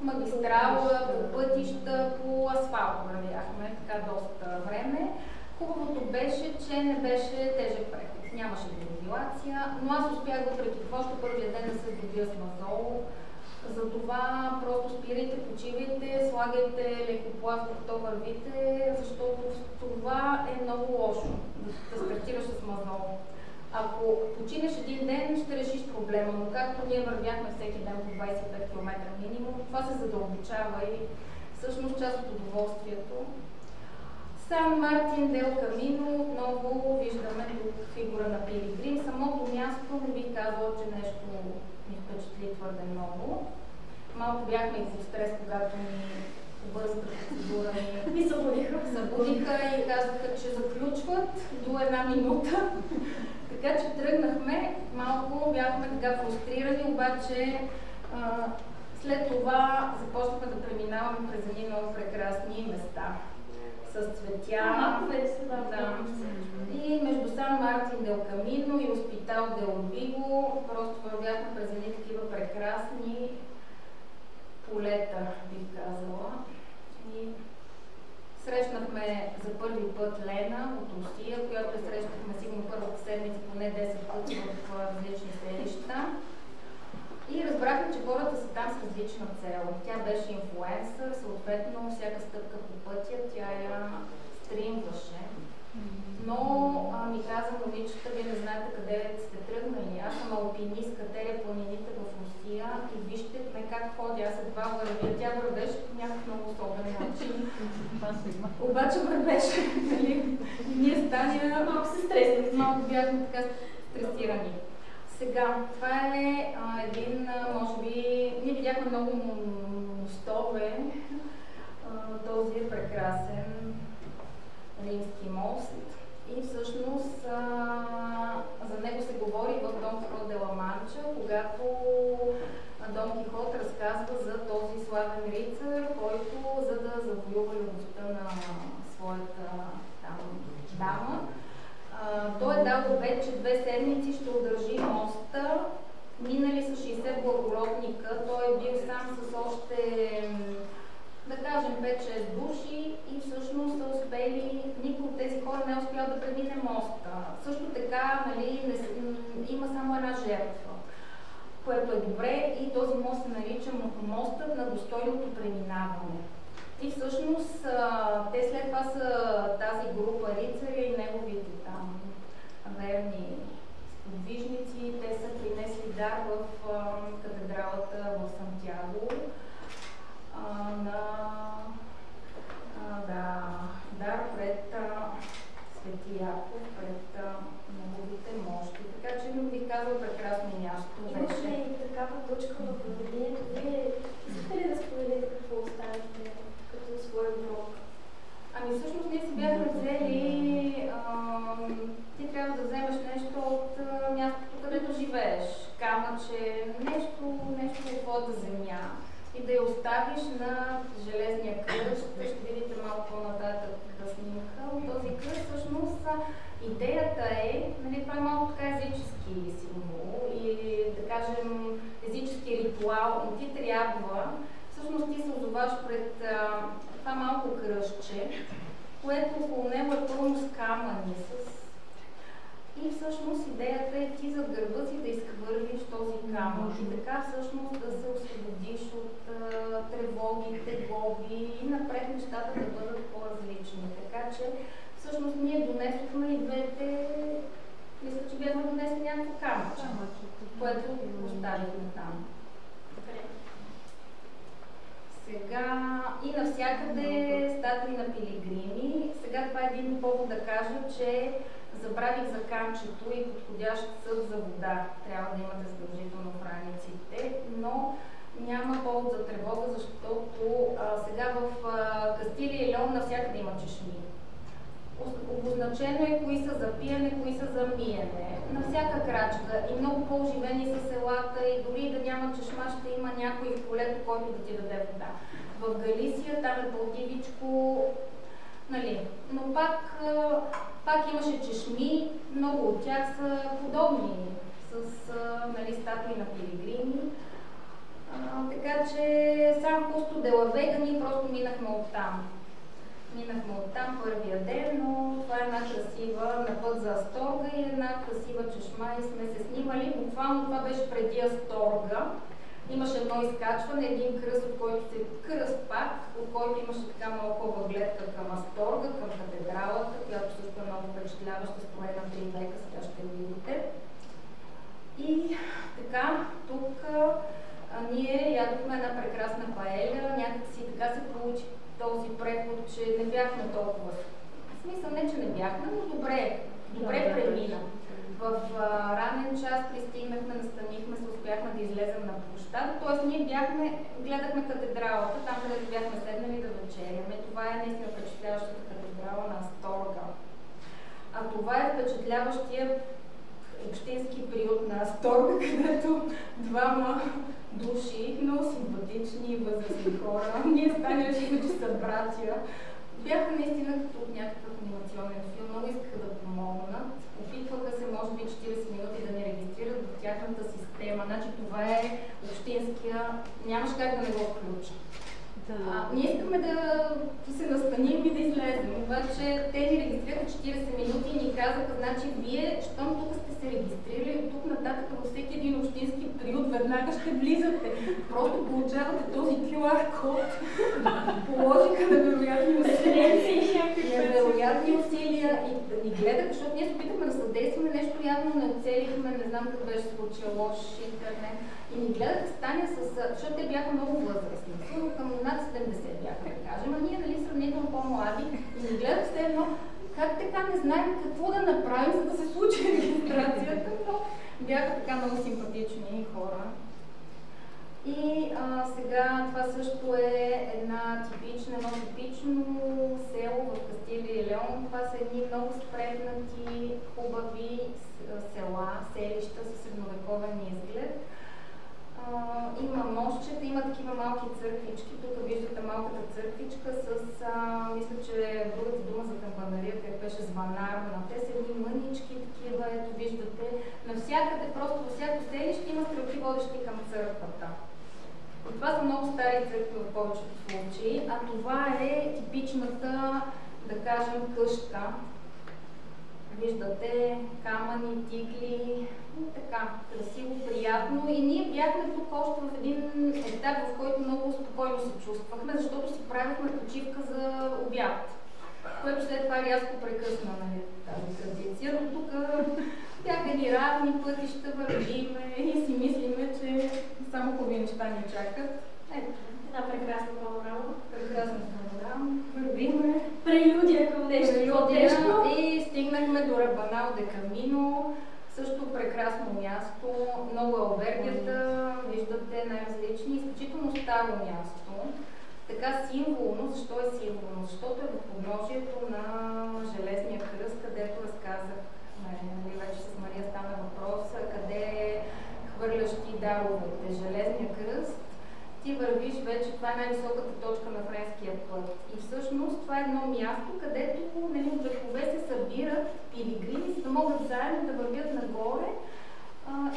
магистрала, по пътища, по асфалт вървяхме така доста време. Хубавото беше, че не беше тежък преход, нямаше дерогилация, но аз успях въпреки това, още първия ден да се здобия с мазол. Затова просто спирайте, почивайте, слагайте лекоплав, докато вървите, защото това е много лошо да стартираш с мазол. Ако починеш един ден, ще решиш проблема, но както ние вървяхме всеки ден по 25 км минимум, това се задълбочава и всъщност част от удоволствието. Сан Мартин дел Камино, отново виждаме тук фигура на пилигрим. Самото място не би казала, че нещо ни впечатли твърде много. Малко бяхме и в стрес, когато ни бързата процедура ни събудиха и казаха, че заключват до 1 минута. Така че тръгнахме, малко бяхме така фрустрирани, обаче след това започнахме да преминаваме през едни много прекрасни места с цветя. Да. И между Сан Мартин дел Камино и Хоспитал дел Виго просто вървяхме през едни такива прекрасни полета, бих казала. И срещнахме за първи път Лена от Русия, която срещнахме сигурно първата седмица поне 10 пъти в различни селища. И разбрахме, че хората са там с различна цел. Тя беше инфлуенсър, съответно всяка стъпка по пътя тя я стримваше. Но ми каза, момичета, вие не знаете къде сте тръгнали. Аз съм алпинистка, те е планините в Русия и вижте как ходя, аз едва вървя. Тя вървеше по някакъв много особен начин. Обаче вървеше, нали? Ние с Таня малко се стреснахме, малко бяхме така стресирани. Сега, това е един, може би, ние видяхме много мостове. Този е прекрасен римски мост и всъщност за него се говори в Дон Кихот де ла Манча, когато Дон Кихот разказва за този славен рицар, който за да завоюва любовта на своята дама, той е дал обед, че 2 седмици ще удържи моста. Минали са 60 благородника, той е бил сам с още, да кажем, 5-6 души и всъщност са успели, никой от тези хора не е успял да премине моста. Също така, нали, има само една жертва, което е добре и този мост се нарича мостът на достойното преминаване. И всъщност те след това са тази група рицари и неговите там верни сподвижници, те са принесли дар в катедралата в Сантяго дар пред Свети Яков, пред неговите мощи. Така че бих казала прекрасно място. Имаше и такава точка в поведението. Вие искате ли да споделите какво оставите като свой блог? Ами всъщност ние си бяхме взели, ти трябва да вземеш нещо което около него е пълно с камъни. И всъщност идеята е ти зад гърба си да изхвърлиш този камък и така всъщност да се освободиш от тревогите, глоби и напред нещата да бъдат по-различни. Така че всъщност ние донесохме и двете, мисля, че бяхме донесли някакво камъче, което оставихме там. Сега и навсякъде статуи на пилигрими. Сега това е един повод да кажа, че забравих за камчето и подходящ съд за вода. Трябва да имате задължително в раниците, но няма повод за тревога, защото сега в Кастилия и Леон навсякъде има чешми. Обозначено е кои са за пиене, кои са за миене. На всяка крачка и много по-оживени са селата и дори да няма чешма, ще има някой в полето, който да ти даде вода. В Галисия там е по-дивичко, нали, но пак имаше чешми, много от тях са подобни с нали, статуи на пилигрими. Така че Сан Хусто де ла Вега ние просто минахме оттам. Минахме оттам първия ден, но това е една красива на път за Асторга и една красива чешма и сме се снимали. Буквално това беше преди Асторга. Имаше едно изкачване, един кръст, от който кръст пак, от който имаше така много хубава гледка към Асторга, към катедралата, която също е много впечатляваща, строена 3 века, сега ще видите. И така, тук ние ядохме една прекрасна паеля, някакси така се получи този преход, че не бяхме толкова. В смисъл не, че не бяхме, но добре премина. В ранен час пристигнахме, настанихме се, успяхме да излезем на площада, т.е. ние гледахме катедралата, там където бяхме седнали да вечеряме. Това е наистина впечатляващата катедрала на Асторга. А това е впечатляващия общински приют на Асторга, където двама души, много симпатични, възрастни хора. Ние стане решихме, че са братя. Бяха наистина като от някакъв анимационен филм, много искаха да помогнат. Опитваха се, може би, 40 минути да ни регистрират в тяхната система. Значи това е общинския, нямаш как да не го включа. Ние искаме да се настаним и да излезем, обаче те ни регистрираха 40 минути и ни казаха, значи вие, щом тук сте се регистрирали, от тук нататък във всеки един общински приют веднага ще влизате. Просто получавате този QR код, положиха невероятни усилия и да ни гледаха, защото ние се опитахме да съдействаме нещо, явно не оцелихме, не знам как беше случил лош интернет. И ни гледаха стания защото те бяха много възрастни, към над 70 бяха, да кажем, а ние нали сравнително по-млади и ни гледаха все едно, как така не знаем какво да направим, за да се случи регистрацията, но бяха така много симпатични хора. И сега това също е едно типично село в Кастилия и Леон. Това са едни много спретнати, хубави села, селища с средновековен изглед. Има мостчета, има такива малки църквички. Тук виждате малката църквичка с, мисля, че другата дума за камбанария, как беше звънарна. Те са едни мънички, такива, ето виждате. Навсякъде, просто във всяко селище има стрелки водещи към църквата. И това са много стари църкви в повечето случаи, а това е типичната, да кажем, къща. Виждате камъни, тигли, така, красиво, приятно. И ние бяхме тук още в един етап, в който много спокойно се чувствахме, защото си правихме почивка за обяд, което след това рязко прекъсна нали, тази традиция. Но тук бяха едни равни пътища, вървиме и си мислиме, че само хубави неща ни чакат. Ето. Една прекрасна панорама. Прекрасна панорама. Вървиме. Прелюдия към нещо. И стигнахме до Рабанал де Камино. Също прекрасно място. Много албергията. Виждате най-различни. Изключително старо място. Така символно. Защо е символно? Защото е в подножието на Железния кръст, където разказах. Вече с Мария стана въпрос. Къде хвърляш ти даровете? Железния кръст. Ти вървиш вече, това е най-високата точка на френския път. И всъщност това е едно място, където нали, от векове се събират пилигрими, за да могат заедно да вървят нагоре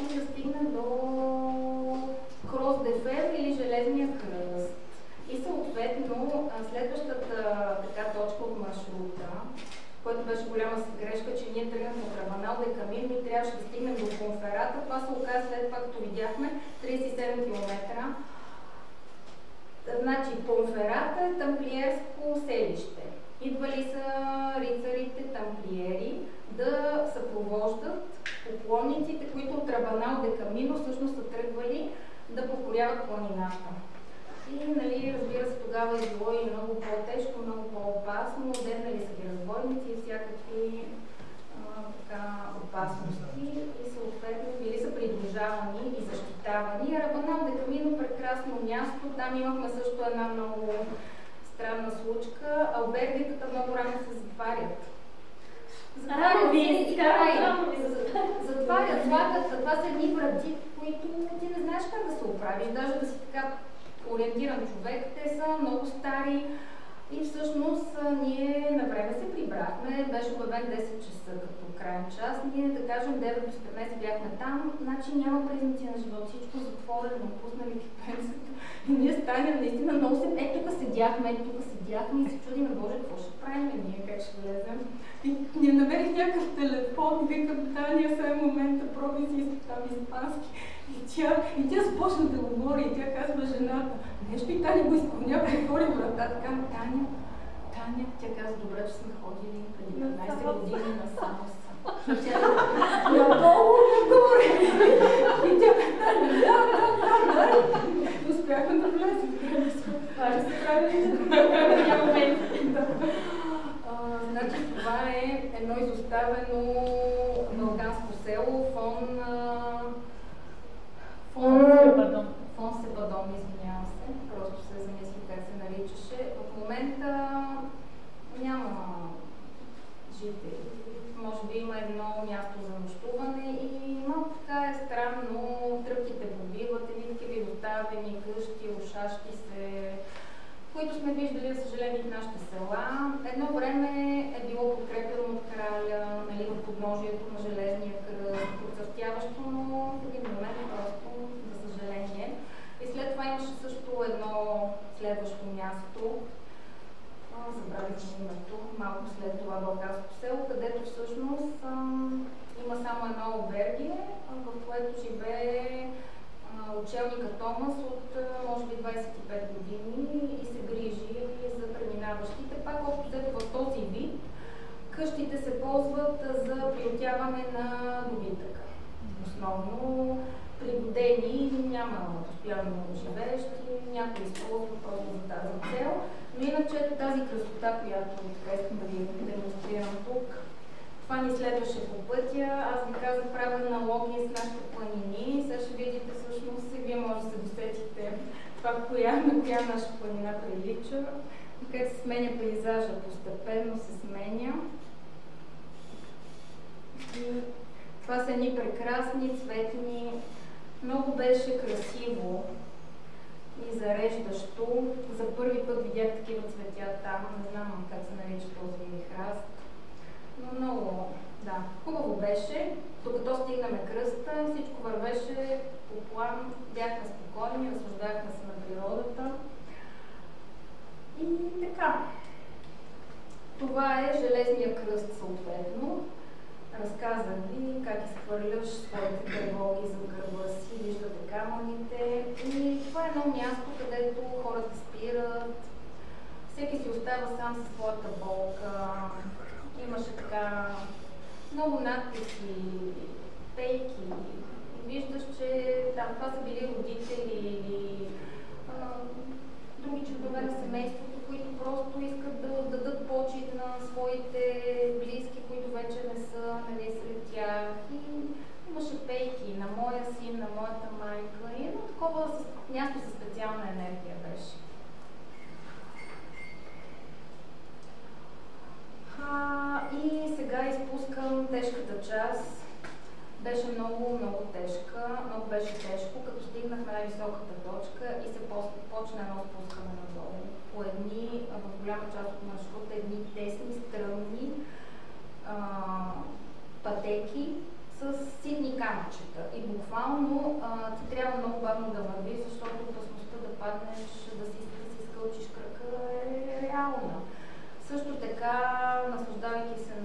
и да стигнат до Крос де Фер или Железния кръст. И съответно следващата така точка което беше голяма грешка, че ние тръгнахме от Раванал до Камин, ние трябваше да стигнем до Понферата. Това се оказа след това, като видяхме, 37 км. Значи Понферата е тамплиерско селище. Идвали са рицарите тамплиери да съпровождат поклонниците, които от Рабанал де Камино всъщност са тръгвали да покоряват планината. И, нали, разбира се, тогава е било и много по-тежко, много по-опасно, деднали са ги разбойници и всякакви опасности и съответно били са придружавани и защитавани. Рабанал де Камино, прекрасно място, там имахме също една много странна случка. Албергитата много рано се затварят. Затварят, слагат, това са едни врати, които ти не знаеш как да се оправиш, даже да си така ориентиран човек. Те са много стари и всъщност ние на време се прибрахме, беше обявен 10 часа като крайен час. Ние, да кажем, 9 до 15 бяхме там, значи няма признаци на живот, всичко затворено, пуснали кипенцето. И ние станем наистина много се... тук седяхме и се чудиме, Боже, какво ще правим ние, как ще влезем. И ние намерих някакъв телефон и викам, Таня, сега е момента, проби си там испански. И тя започна да говори и тя казва жената, нещо и Таня го изпълнява, отвори врата, така, Таня, тя казва, добре, че сме ходили преди 15 години на Самос. Тя надолу, нагоре. И тя, да. Успяхме да влезем. Това ще се прави на момент. Значи това е едно изоставено балканско село, фон Себадон, извинявам се, просто се замисли как се наричаше. В момента няма жители. Може би има едно място за нощуване и малко така е странно. Тръпките побиват, едни такива изоставени къщи, ушашки се, които сме виждали, за съжаление, в нашите села. Едно време е било подкрепено от краля, нали, в подножието на железния кръст, процъфтяващо, но в един момент просто, за съжаление. И след това имаше също едно следващо място, забравих името, малко след това Балканско село, където всъщност има само едно албергие, в което живее учелника Томас от може би 25 години и се грижи за преминаващите. Пак общо взето в този вид къщите се ползват за приютяване на добитъка. Основно пригодени, няма постоянно живеещи, някои използват просто за тази цел. Но иначе ето тази красота, която така искам да ви демонстрирам тук, това ни следваше по пътя. Аз ви казах, правя аналогия с нашите планини. Сега ще видите всъщност и вие може да се досетите това, на коя наша планина прилича. Как се сменя пейзажа, постепенно се сменя. И това са едни прекрасни, цветни. Много беше красиво и зареждащо. За първи път видях такива цветя там. Не знам как се нарича този храст. Но много, да, хубаво беше. Докато стигнаме кръста, всичко вървеше по план, бяхме спокойни, разсъждахме се на природата. И така. Това е железния кръст съответно. Разказах ви как изхвърляш своите тревоги за гърба си, виждате камъните. И това е едно място, където хората спират, всеки си остава сам със своята болка. Имаше така много надписи, пейки. Виждаш, че там това са били родители или други членове на семейството, които просто искат да дадат почит на своите близки, които вече не са, нали, сред тях. И имаше пейки на моя син, на моята майка и едно такова място със специална енергия беше. И сега изпускам тежката част. Беше много тежка, много беше тежко, като стигнахме най-високата точка и се почна едно спускане надолу. По едни, в голяма част от маршрута, едни тесни, стръмни пътеки с ситни камъчета. И буквално ти трябва много бавно да вървиш, защото опасността да паднеш, да си скълчиш кръка е реална. Също така, наслаждавайки се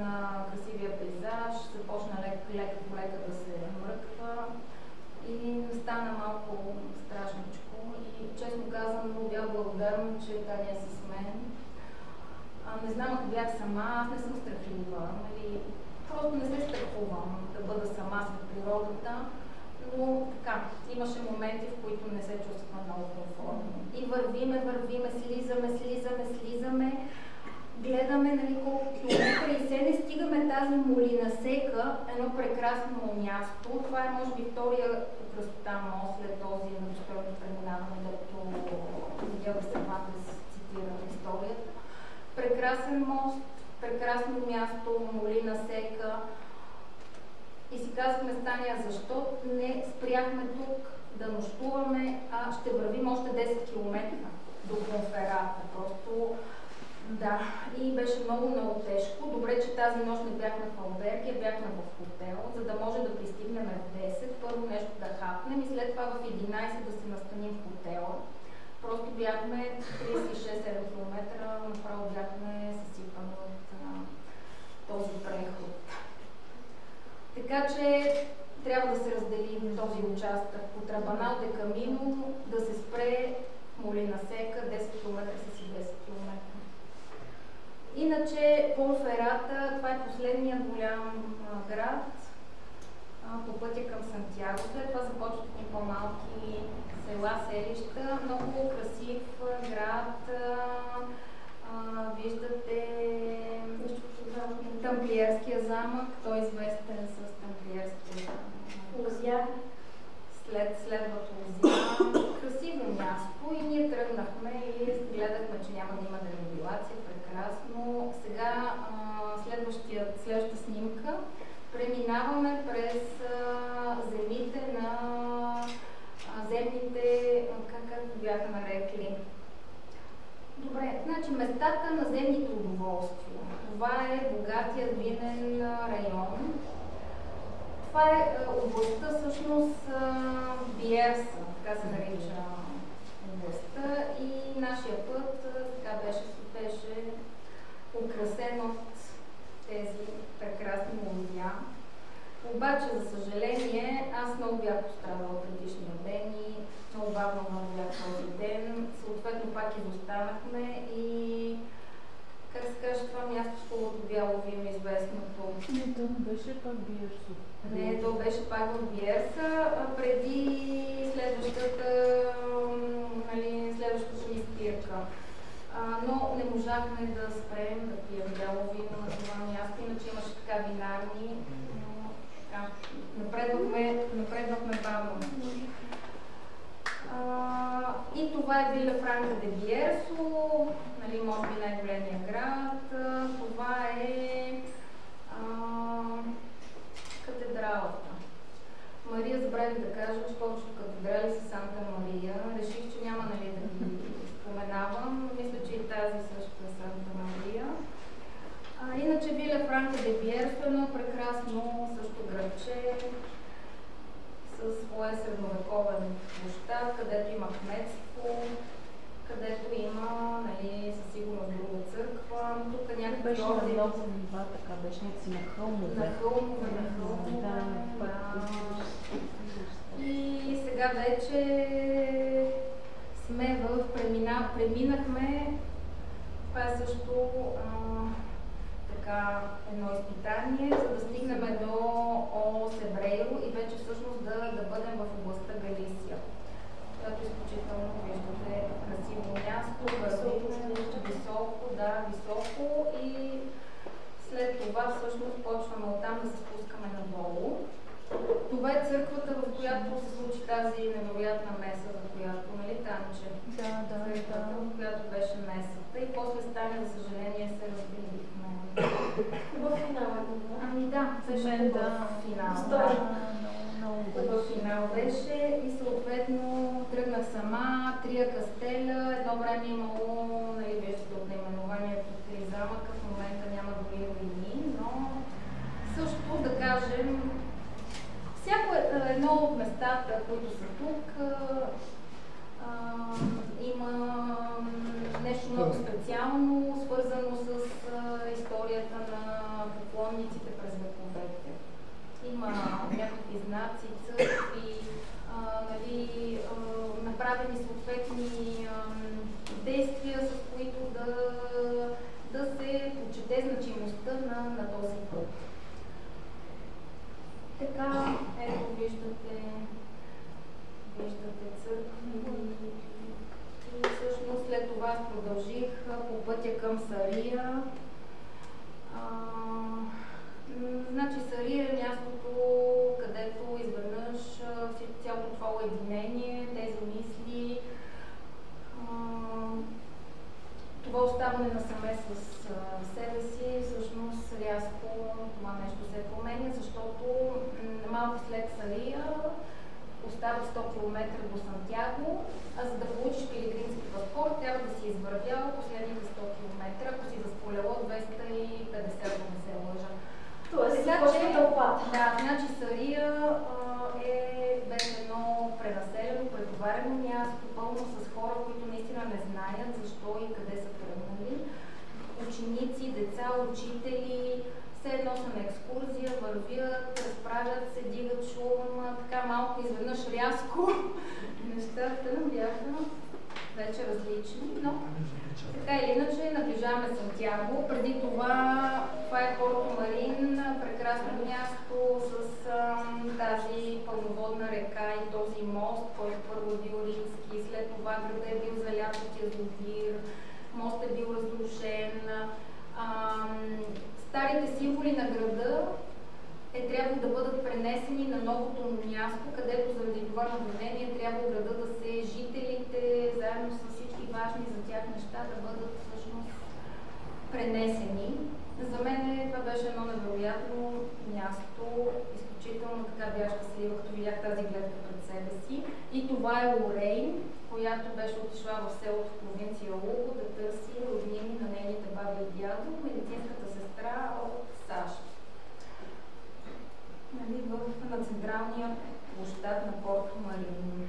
Не знам, ако бях сама, аз не съм страхлива. Нали? Просто не се страхувам да бъда сама сред природата, но така, имаше моменти, в които не се чувствам много комфортно. И вървиме, слизаме, гледаме, нали, колко километра и се не стигаме тази Молина сека, едно прекрасно място. Това е, може би, втория по красота мост след този на достойното преминаване, дето видях Сервантес цитира историята. Прекрасен мост, прекрасно място, Молина сека. И си казахме с Таня, защо не спряхме тук да нощуваме, а ще вървим още 10 км до Понферата. Просто да, и беше много тежко. Добре, че тази нощ не бяхме в алберги, бяхме в хотел, за да може да пристигнем в 10, първо нещо да хапнем и след това в 11 да се настаним в хотела. Просто бяхме 36-7 км, направо бяхме съсипани от този преход. Така че трябва да се раздели този участък от Рабанал де Камино, да се спре Молина сека, 10 км с 10 км. Иначе Понферата, това е последният голям град по пътя към Сантяго. След това започват и по-малки села, селища. Много красив град. Виждате Тамплиерския замък. Той е известен с Тамплиерския замък. Лузия. Следват Лузия. Красиво място и ние тръгнахме и гледахме, че няма да има денобилация. Прекрасно. Сега следващата снимка. Преминаваме през земите на земните, как бяха нарекли. Добре, значи местата на земните удоволствия. Това е богатия винен район. Това е областта, всъщност Биерса, така се нарича областта, и нашия път така беше украсен от тези прекрасни лузия. Обаче, за съжаление, аз много бях пострадала предишния ден и много бавно бях този ден. Съответно пак изостанахме и, как се каже, това място с Хубавото бяло вино, известното. Не, то не беше пак Биерса. Не, то беше пак в Биерса, преди следващата ни спирка. Но не можахме да спрем да пием бяло вино на това място, иначе имаше така винарни. Напредвахме бавно. И това е Вила Франка де Биерсо, нали, може би най-големия град. Това е катедралата. Мария, забравих да кажа, че повечето катедрали са Санта Мария. Реших, че няма, нали, да ги споменавам. Мисля, че и тази също е Санта Мария. Иначе Вила Франка де Биерсо е едно прекрасно също градче с своя средновековен площад, където има кметство, където има, нали, със сигурност друга църква. Тук някакви беше на много нива, така беше някакси на хълмове. На хълмове. И сега вече сме преминахме. Това е също така едно изпитание, за да стигнем до Себрейро и вече всъщност да бъдем в областта Галисия. Което е изключително, виждате, красиво място, високо и след това всъщност почваме оттам да се спускаме надолу. Това е църквата, в която се случи тази невероятна меса, за която, нали, Танче? Църквата, в която беше месата и после стане, за съжаление, се разбилихме. В финала. Ами да, беше финал. В финал беше и съответно тръгнах сама, Трия Кастеля, едно време имало, нали, виждате от наименованието Три замъка, в момента няма дори руини, но също да кажем, всяко едно от местата, които са тук, има нещо много специално, свързано с историята на поклонниците през вековете. Има някакви знаци, църкви, нали, направени съответни действия, с които да се значимостта на този път. Така, ето виждате църкви и всъщност след това аз продължих по пътя към Сария. Значи Сария е мястото, където изведнъж цялото това уединение, тези мисли, това оставане насаме с себе си, всъщност рязко това нещо се променя, защото малко след Сария остават 100 км до Сантяго, а за да получиш пилигримски паспорт, трябва да си извървял последните 100 км, ако си засполяла 250, ако не се лъжа. Тоест, започва тълпата. Да, значи Сария беше едно пренаселено, претоварено място, пълно с хора, които наистина не знаят защо и къде са тръгнали. Ученици, деца, учители, все едно са на екскурзия, вървят, разправят се, дигат шум, така малко изведнъж рязко. Нещата бяха вече различни, но така или иначе наближаваме Сантяго. Преди това е Порто Марин, прекрасно място с тази пълноводна река и този мост, който първо е бил римски, след това града е бил залят от язовир, мост е бил разрушен. Старите символи на града трябва да бъдат пренесени на новото място, където заради това наводнение трябва града да се жителите, заедно с всички важни за тях неща, да бъдат всъщност пренесени. За мен това беше едно невероятно място, изключително така бях щастлива, като видях тази гледка пред себе си. И това е Лорейн, която беше отишла в селото в провинция Луго да търси роднини на нейните баби и дядо, медицинската сестра от САЩ. На централния площад на Порто Марин.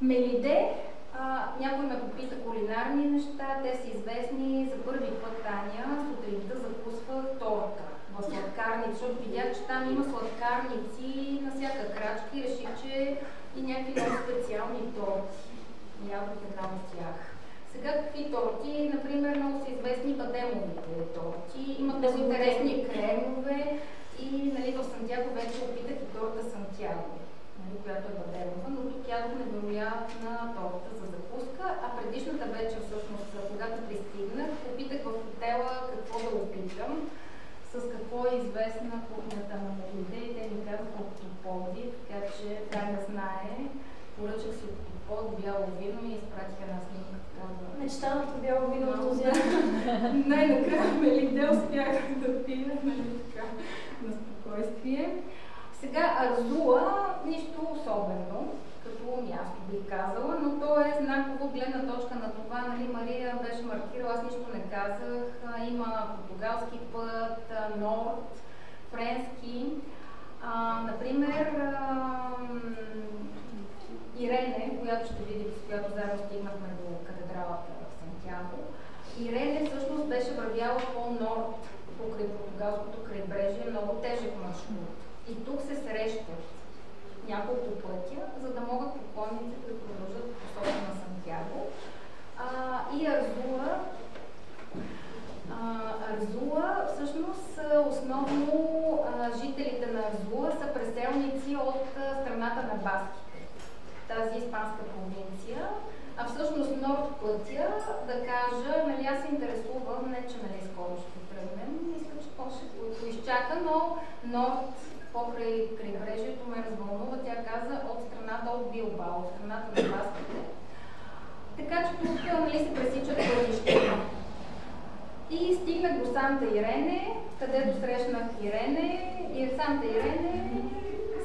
Мелиде, някой ме попита кулинарни неща, те са известни. За първи път, Таня, сутринта закусвах торта в сладкарници, защото видях, че там има сладкарници на всяка крачка и реших, че и някакви много специални торти. Ядох една от тях. Сега какви торти? Например, много са известни бадемовите торти. Имат много интересни кремове. И в Сантяго вече опитах и торта Сантяго, която е бадемова, но тук ядох невероятна торта за закуска, а предишната вечер, всъщност, когато пристигнах, опитах в хотела какво да опитам, с какво е известна кухнята на Мелиде и те ми казаха октоподи, така че Таня знае. Поръчах си октопод, бяло вино и изпратих една снимка. Мечтаното бяло вино от този. Най-накрая Мелиде успях да пия, така, на спокойствие. Сега Арзуа, нищо особено, като място бих казала, но то е знаково гледна точка на това, Мария беше маркирала, аз нищо не казах, има португалски път, норд, френски, например Ирене, която ще видите, с която заедно стигнахме до катедралата в Сантяго. Ирене всъщност беше вървяла по-норд, покрай португалското крайбрежие, много тежък маршрут. И тук се срещат няколко пътя, за да могат поклонниците да продължат по посока на Сантяго. И Арзуа, всъщност, основно жителите на Арзуа са преселници от страната на баските, тази испанска провинция. А всъщност норд пътя, да кажа, аз се интересувам, не че скоро ще тръгнем, мисля, че ще поизчака, но норд покрай крайбрежието ме развълнува, тя каза, от страната от Билбао, от страната на баските. Така че тук се пресичат пътищата. И стигнах до Санта Ирене, където срещнах Ирене, и Санта Ирене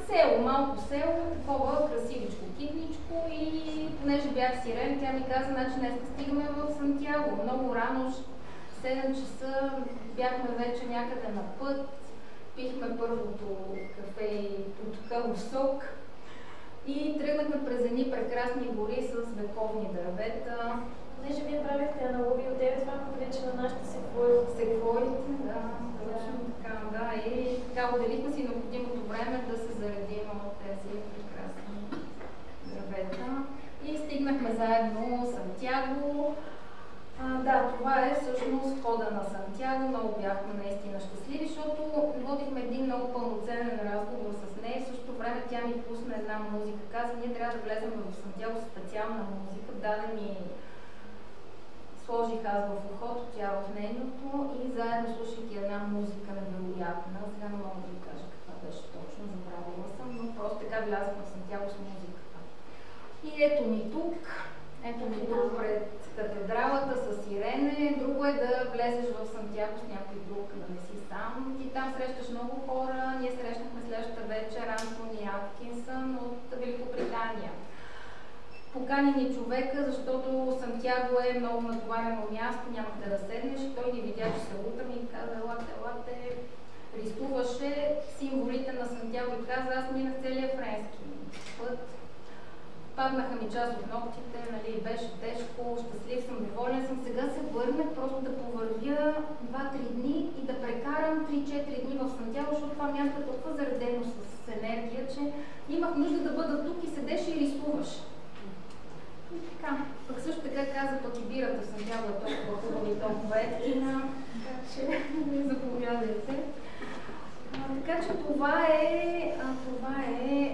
село, малко село, такова красивичко, китничко, и понеже бях с Ирене, тя ми каза, значи днес стигаме в Сантяго. Много рано, 7 часа, бяхме вече някъде на път, пихме първото кафе и потокало сок и тръгнахме през едни прекрасни гори с вековни дървета. Понеже вие правихте аналогии от тебе, това прилича на нашите секвоите. Да, точно така, да. И така отделихме си необходимото време да се заредим от тези прекрасни дървета. И стигнахме заедно Сантяго. Да, това е всъщност входа на Сантяго. в нейното и заедно слушайки една музика невероятна. Сега не мога да ви кажа каква беше точно, забравила съм, но просто така влязах в Сантяго с музиката. И ето ни тук пред катедралата с Ирене. Друго е да влезеш в Сантяго с някой друг, да не си сам. Ти там срещаш много хора. Ние срещнахме следващата вечер Антони Аткинсън от Великобритания. Покани ни човека, защото Сантяго е много натоварено място, няма къде да седнеш. Той ни видя, че се лутаме и каза, елате, рисуваше символите на Сантяго и каза, аз минах целия френски път. Паднаха ми част от ногтите, нали, беше тежко, щастлив съм, доволен съм. Сега се върнах просто да повървя 2-3 дни и да прекарам 3-4 дни в Сантяго, защото това място е толкова заредено с енергия, че имах нужда да бъда тук и седеше и рисуваш. И така. Пък също така каза, пък и бирата в Сантяго е толкова хубава и толкова ефтина, така че заповядайте. Така че това е.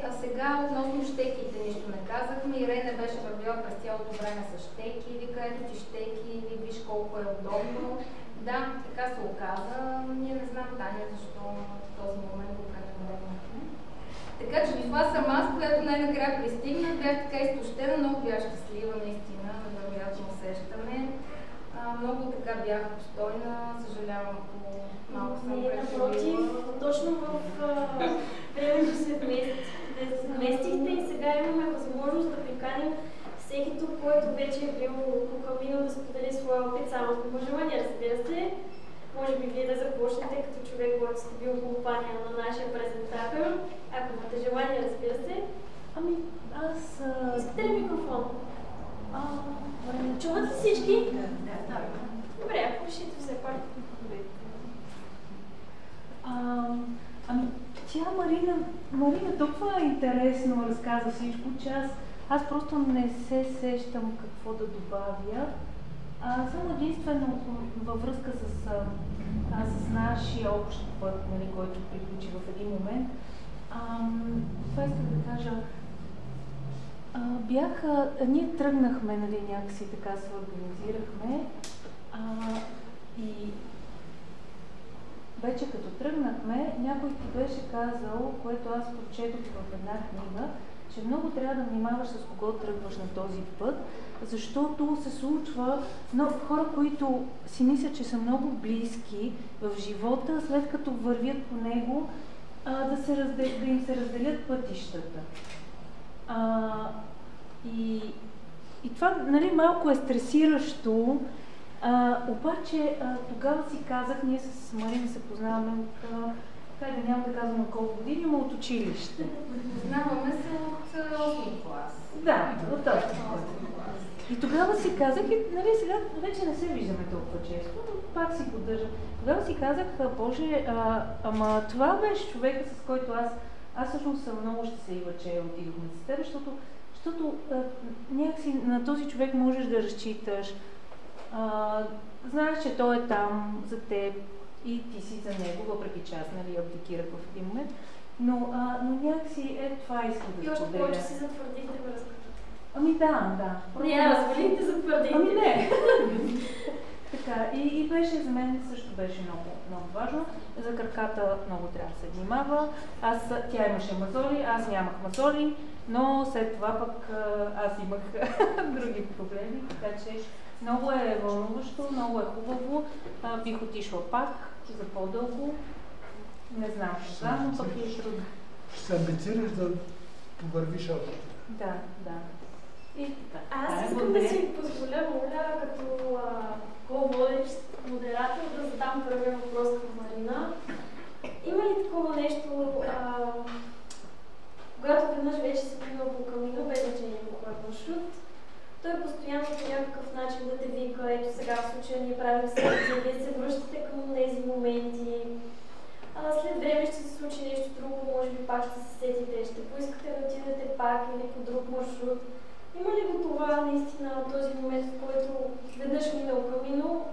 А сега относно щеките нищо не казахме. Ирене беше вървяла през цялото време с щеки. Вика, ето ти щеки, виж колко е удобно. Да, така се оказа. Ние не знам, Таня, защо в този момент го пренебрегнахме. Така че това съм аз, която най-накрая пристигна. Бях така изтощена, много бях щастлива, наистина, вероятно усещане. Много така бях достойна, съжалявам, ако малко съм преживила. Напротив, точно в времето се вместихте и сега имаме възможност да приканим всеки тук, който вече е бил по Камино, да сподели своя опит, само ако има желание, разбира се. Може би вие да започнете като човек, който сте бил в компания на нашия презентатор. Ако имате желание, разбира се. Ами, аз... Искате ли микрофон? Чуват ли всички? Да. Добре, ако пишете все пак. Ами, тя Марина толкова интересно разказа всичко, че аз просто не се сещам какво да добавя. Само единствено във връзка с нашия общ път, нали, който приключи в един момент. Това исках да кажа. Ние тръгнахме, нали, някакси така се организирахме и вече като тръгнахме, някой ти беше казал, което аз прочетох в една книга, че много трябва да внимаваш с кого тръгваш на този път, защото се случва много хора, които си мислят, че са много близки в живота, след като вървят по него, да им се разделят пътищата. И това, нали, малко е стресиращо, обаче тогава си казах, ние с Марина се познаваме от, няма да казвам колко години, но от училище. Познаваме се от 8 клас. Да, от 8 клас. И тогава си казах, нали, сега вече не се виждаме толкова често, но пак си поддържам. Тогава си казах, Боже, ама това беше човека, с който аз всъщност съм много щастлива, че отидохме с теб, защото някакси на този човек можеш да разчиташ. Знаеш, че той е там за теб и ти си за него, въпреки че аз, нали, абдикирах в един момент. Но някакси това искам да споделя. И още повече си затвърдихте връзката. Ами да. Не, развалихте, затвърдихте. Ами не. Така, и беше за мен също беше много важно. За краката много трябва да се внимава. Тя имаше мазоли, аз нямах мазоли, но след това пък аз имах други проблеми, така че много е вълнуващо, много е хубаво. Бих отишла пак за по-дълго. Не знам кога, но пък е трудно. Ще се амбицираш да повървиш още. Да. И така. Аз искам да си позволя, моля, като водещ модератор, да задам първия въпрос към Марина. Има ли такова нещо, когато веднъж вече си тръгнал по Камино, без значение по кой маршрут, той постоянно по някакъв начин да те вика, ето сега в случая ние правим селфи, вие се връщате към тези моменти. След време ще се случи нещо друго, може би пак ще се сетите, ще поискате да отидете пак или по друг маршрут. Има ли го това наистина този момент, в който веднъж минал Камино,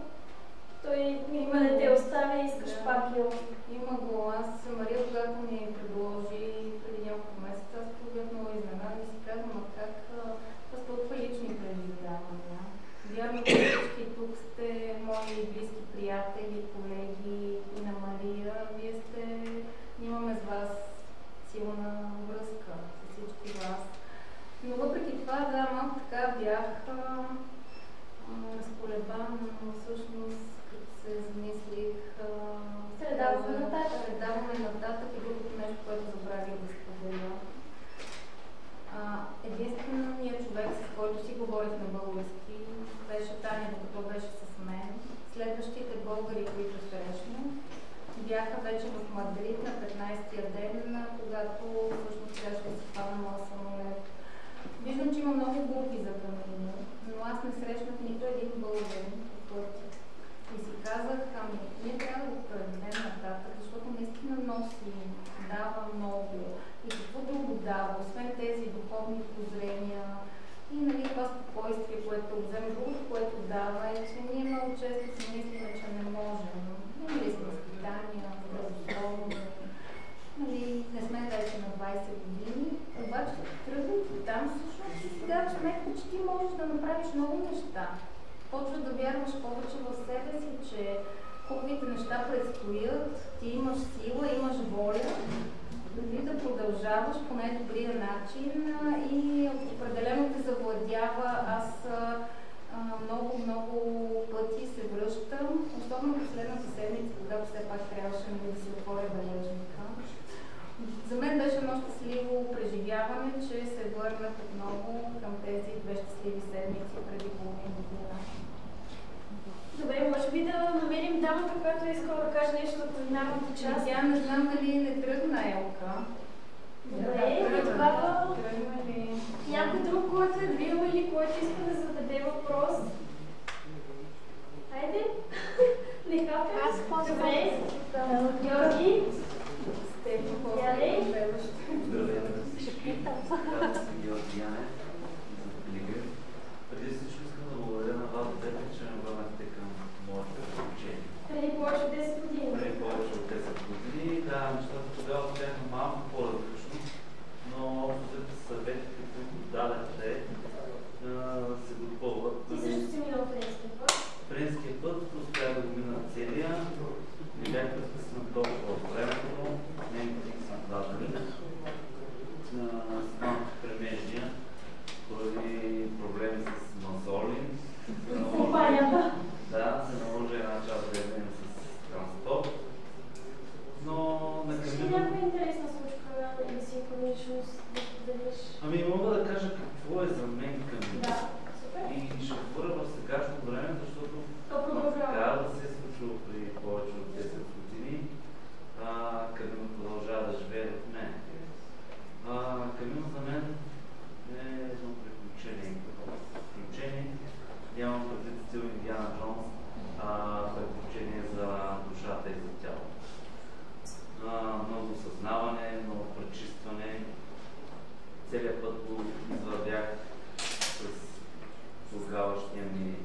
той никога не те оставя и искаш които срещнах. Бяха вече в Мадрид на 15-тия ден, когато всъщност трябваше да си хвана моя самолет. Виждам, че има много групи за Камино, но аз не срещнах нито един българин по пътя. И си казах, ние трябва да го предадем нататък, защото наистина носи, дава много. И какво друго дава, освен тези духовни прозрения и нали, това спокойствие, което вземе. Другото, което дава е, че ние много често си мислим, че не можем. Имали сме изпитания, здравословно, нали, не сме вече на 20 години, обаче тръгвайки там всъщност си даваш сметка, че ти можеш да направиш много неща. Почваш да вярваш повече в себе си, че хубавите неща предстоят, ти имаш сила, имаш воля, да продължаваш по най-добрия начин и определено те завладява. Аз много пъти се връщам, особено последната седмица, когато все пак трябваше да си отворя бележника. За мен беше едно щастливо преживяване, че се върнах отново към тези две щастливи седмици преди половин година. Добре, може би да намерим дамата, която е искала да каже нещо за кулинарната част. Тя не знам дали не тръгна, Елка. Добре, тогава тръгна ли? Някой друг, който е бил или който иска да зададе въпрос? Хайде! Нека те. Добре. Георги? Яне? Здравейте. Аз съм Георги Янев за книга. Преди всичко искам да благодаря на вас, че ме върнахте към моето обучение. Преди повече от 10 години. Преди повече от 10 години. Да, нещата тогава бяха малко по-различно, но общите съветите, които дадахте, се допълват. Ти също си минал френския път? Френския път успях да го мина целия. Не бях разписан толкова от времето, немски съм даден. С малко премежния, поради проблеми с мазоли. Компанията. Да, се наложи една част да ядем с транспорт. Но на Ще Камино... някаква интересна случка или синхроничност да споделиш? Ами мога да кажа какво е за мен Камино. Да, супер. И ще говоря в сегашно време, защото продължава да се е случило преди повече от 10 години. Камино продължава да живее в мен. Камино за мен е едно приключение. Приключение, нямам предвид стил Индиана Джонс, приключение за душата и за тялото. Много осъзнаване, много пречистване. Целият път го извървях с тогавашния ми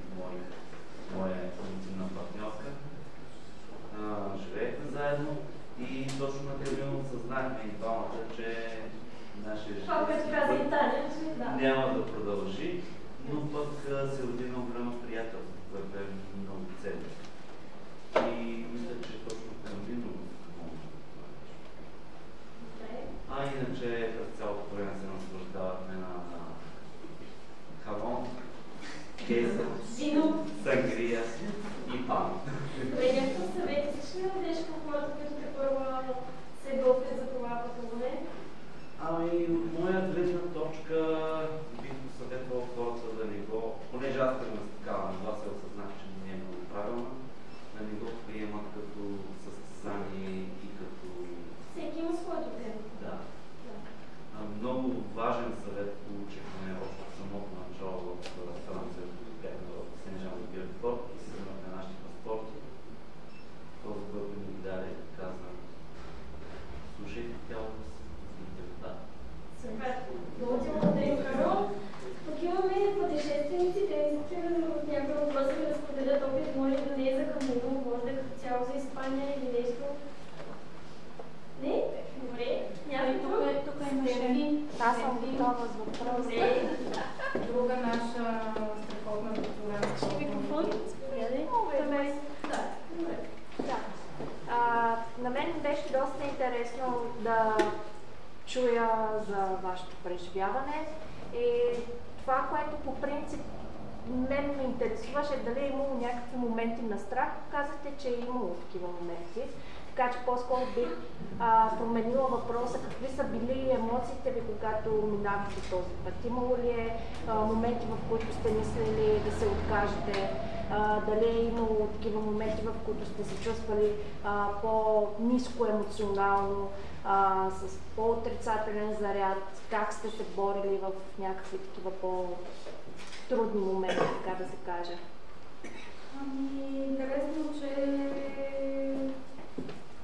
моя интимна партньорка. Живеехме заедно и точно на Камино осъзнахме и двамата, че нашия живот няма да продължи, но пък се роди много голямо приятелство, което е много ценно. И мисля, че точно Камино иначе през цялото време се наслаждавахме на хамон, кеза, сангрия и пан. Добре, някакъв съвет искаш ли да дадеш към хората, които те първа се готвят за това пътуване? От моя гледна точка бих посъветвал хората да не го, понеже аз тръгна с такава на това, се осъзнах, че не е много правилно, да не го приемат като състезание и като... Всеки има своето време. Да. Много важен съвет получихме още в самото начало в Франция, бяхме в Сен-Жан-де-Пиер-де-Порт и си вземахме нашите паспорти. Този, който ни ги даде, каза: слушайте тялото си, пуснете вода. Супер! Много ти благодарим, Каро. Тук имаме пътешественици, те искат от някои от вас да споделят опит, може да не е за Камино, може да е като цяло за Испания или нещо. Не? Добре. Някой друг? Тук имаше. Аз съм готова за въпрос. Друга наша страхотна докторантка. Микрофон? Да. На мен беше доста интересно да чуя за вашето преживяване и това, което по принцип мен ме интересуваше, дали е имало някакви моменти на страх. Казахте, че е имало такива моменти. Така че по-скоро бих променила въпроса, какви са били емоциите ви, когато минавате този път. Имало ли е моменти, в които сте мислили да се откажете? дали е имало такива моменти, в които сте се чувствали по-ниско емоционално, с по-отрицателен заряд, как сте се борили в някакви такива по-трудни моменти, така да се каже? Интересно, че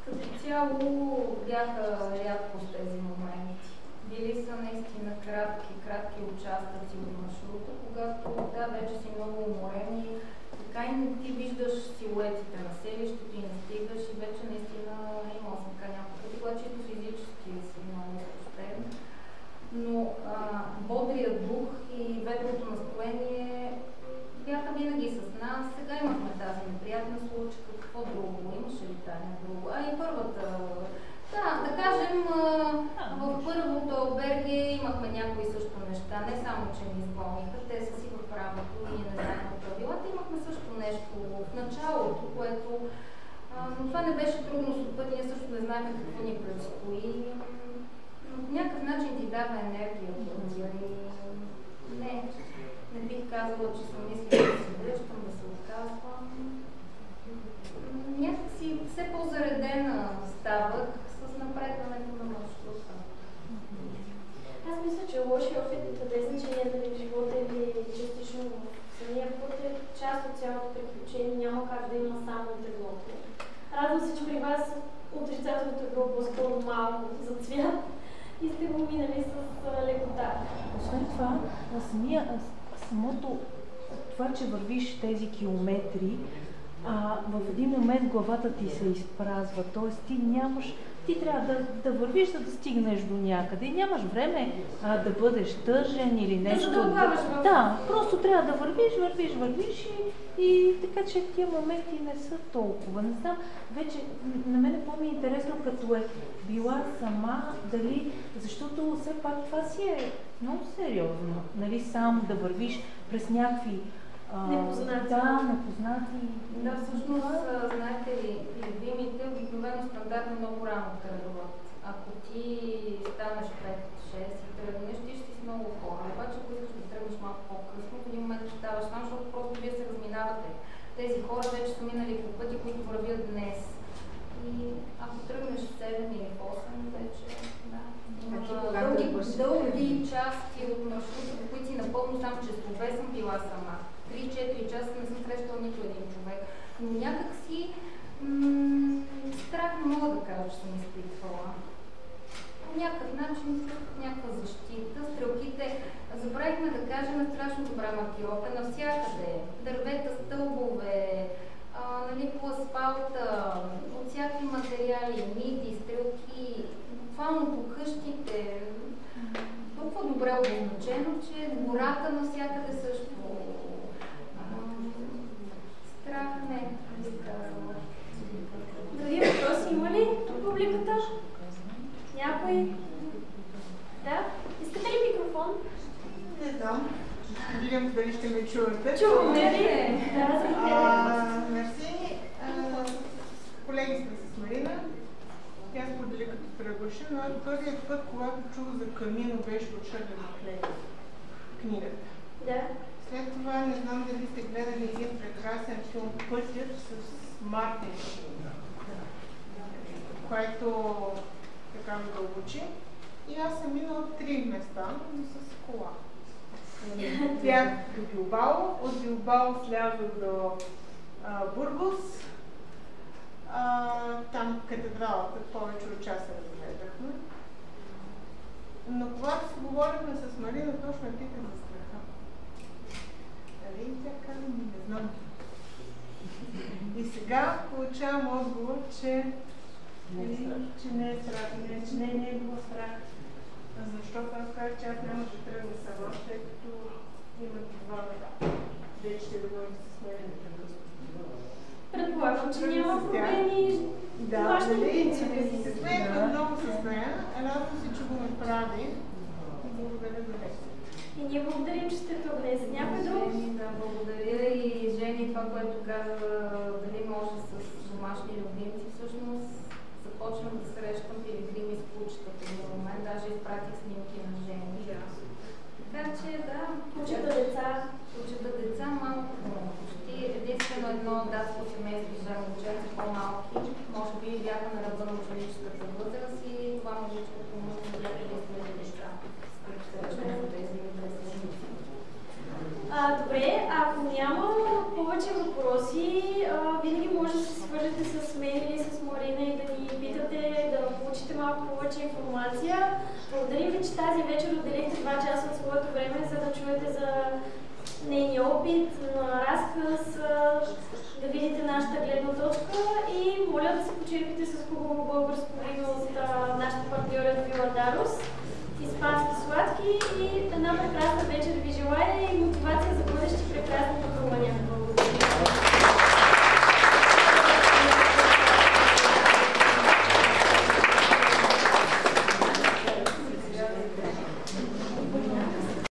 като цяло бяха рядко с тези моменти. Били са наистина кратки участъци от маршрута, когато вече си много уморен и така и не ти виждаш силуетите на селището и не стигаш и вече наистина имала съм така няколко пъти, когато чисто физически си много изтощен. Но бодрият дух и ветрото настроение бяха винаги с нас. Сега имахме тази неприятна случка. Какво друго? Имаше ли тази друго? И първата... Да кажем, в първото алберге имахме някои също неща. Не само, че ни изпълниха, те са си в правото и ние не знаем от правилата. Имахме също нещо в началото, което... но това не беше трудност от път, ние също не знаем какво ни предстои. Но по някакъв начин ти дава енергия. Не бих казала, че съм мислила да се връщам, да се отказвам. Някакси все по-заредена ставах с напредването на маршрута. Аз мисля, че лошия опит без значение дали в живота или частично в самия път е част от цялото приключение. Няма как да има само теглото. Радвам се, че при вас отрицателното е било по-скоро малко за цвят и сте го минали с лекота. Освен това, самото това, че вървиш тези километри, в един момент главата ти се изпразва, т.е. ти трябва да вървиш, за да стигнеш до някъде и нямаш време да бъдеш тъжен или нещо. Да, просто трябва да вървиш и така, че тия моменти не са толкова. Не знам, вече на мен по-ми е интересно, като е била сама, дали, защото все пак това си е много сериозно, нали, сам да вървиш през някакви непознати. Непознати. Да, всъщност, знаете ли, любимите обикновено стандартно много рано тръгват. Ако ти станеш 5-6 и тръгнеш, ти ще си с много хора. Обаче, ако искаш да тръгнеш малко по-късно, в един момент оставаш там, защото просто вие се разминавате. Тези хора вече са минали по пъти, които вървят днес. И ако тръгнеш в 7 или в 8, вече, да. Дълги части от маршрута, по които си напълно сам часове съм била сама. 3-4 часа не съм срещала нито един човек. Но някак си страх не мога да кажа, че съм изпитвала. По някакъв начин, някаква защита, стрелките. Забравихме да кажем страшно добра маркировка навсякъде. Дървета, стълбове, нали, по асфалта, от всякакви материали, миди, стрелки, буквално по къщите. Толкова добре обозначено, че гората навсякъде също. Страх не. Други въпроси има ли от публиката? Някой? Да? Искате ли микрофон? Не знам. Видим дали ще ме чувате. Чуваме ли? Мерси. Колеги сме с Марина. Тя сподели като прегуши, но първият път, когато чух за Камино, беше от Шърлен Маклейн. Книгата. Да. След това не знам дали сте гледали един прекрасен филм "Пътят" с Мартин Шин, който така ме дълбочи. И аз съм минала 3 места, но с кола. Бях до Билбао, от Билбао слязох до Бургос. Там катедралата повече от часа разгледахме. Но когато си говорихме с Марина, точно питах за страха. Дали тя каза ми, не знам. И сега получавам отговор, че не е страх, че не е било страх. Защото аз казах, че аз няма да тръгна сама, тъй като има това вече ще да говорим с мен. Предполагам, че няма проблеми. Да, нали, се смеяхме много с нея. Радвам се, че го направи. И благодаря за това. И ние благодарим, че сте тук днес. Някой друг? Да, благодаря и Жени, това, което каза, дали може с домашни любимци. Всъщност започнах да срещам пилигрими с кучетата в момент. Даже изпратих снимки на Жени. Така че, да. Кучета деца. Кучета деца малко. Почти единствено малки, може би бяха на ръба на ученическата възраст и това може да помогне за единствените неща, с които се ръчваме за тези 2 седмици. Добре, ако няма повече въпроси, винаги може да се свържете с мен или с Марина и да ни питате, да получите малко повече информация. Благодарим ви, че тази вечер отделихте 2 часа от своето време, за да чуете за нейния опит, на разказ, да видите нашата гледна точка и моля да се почерпите с кого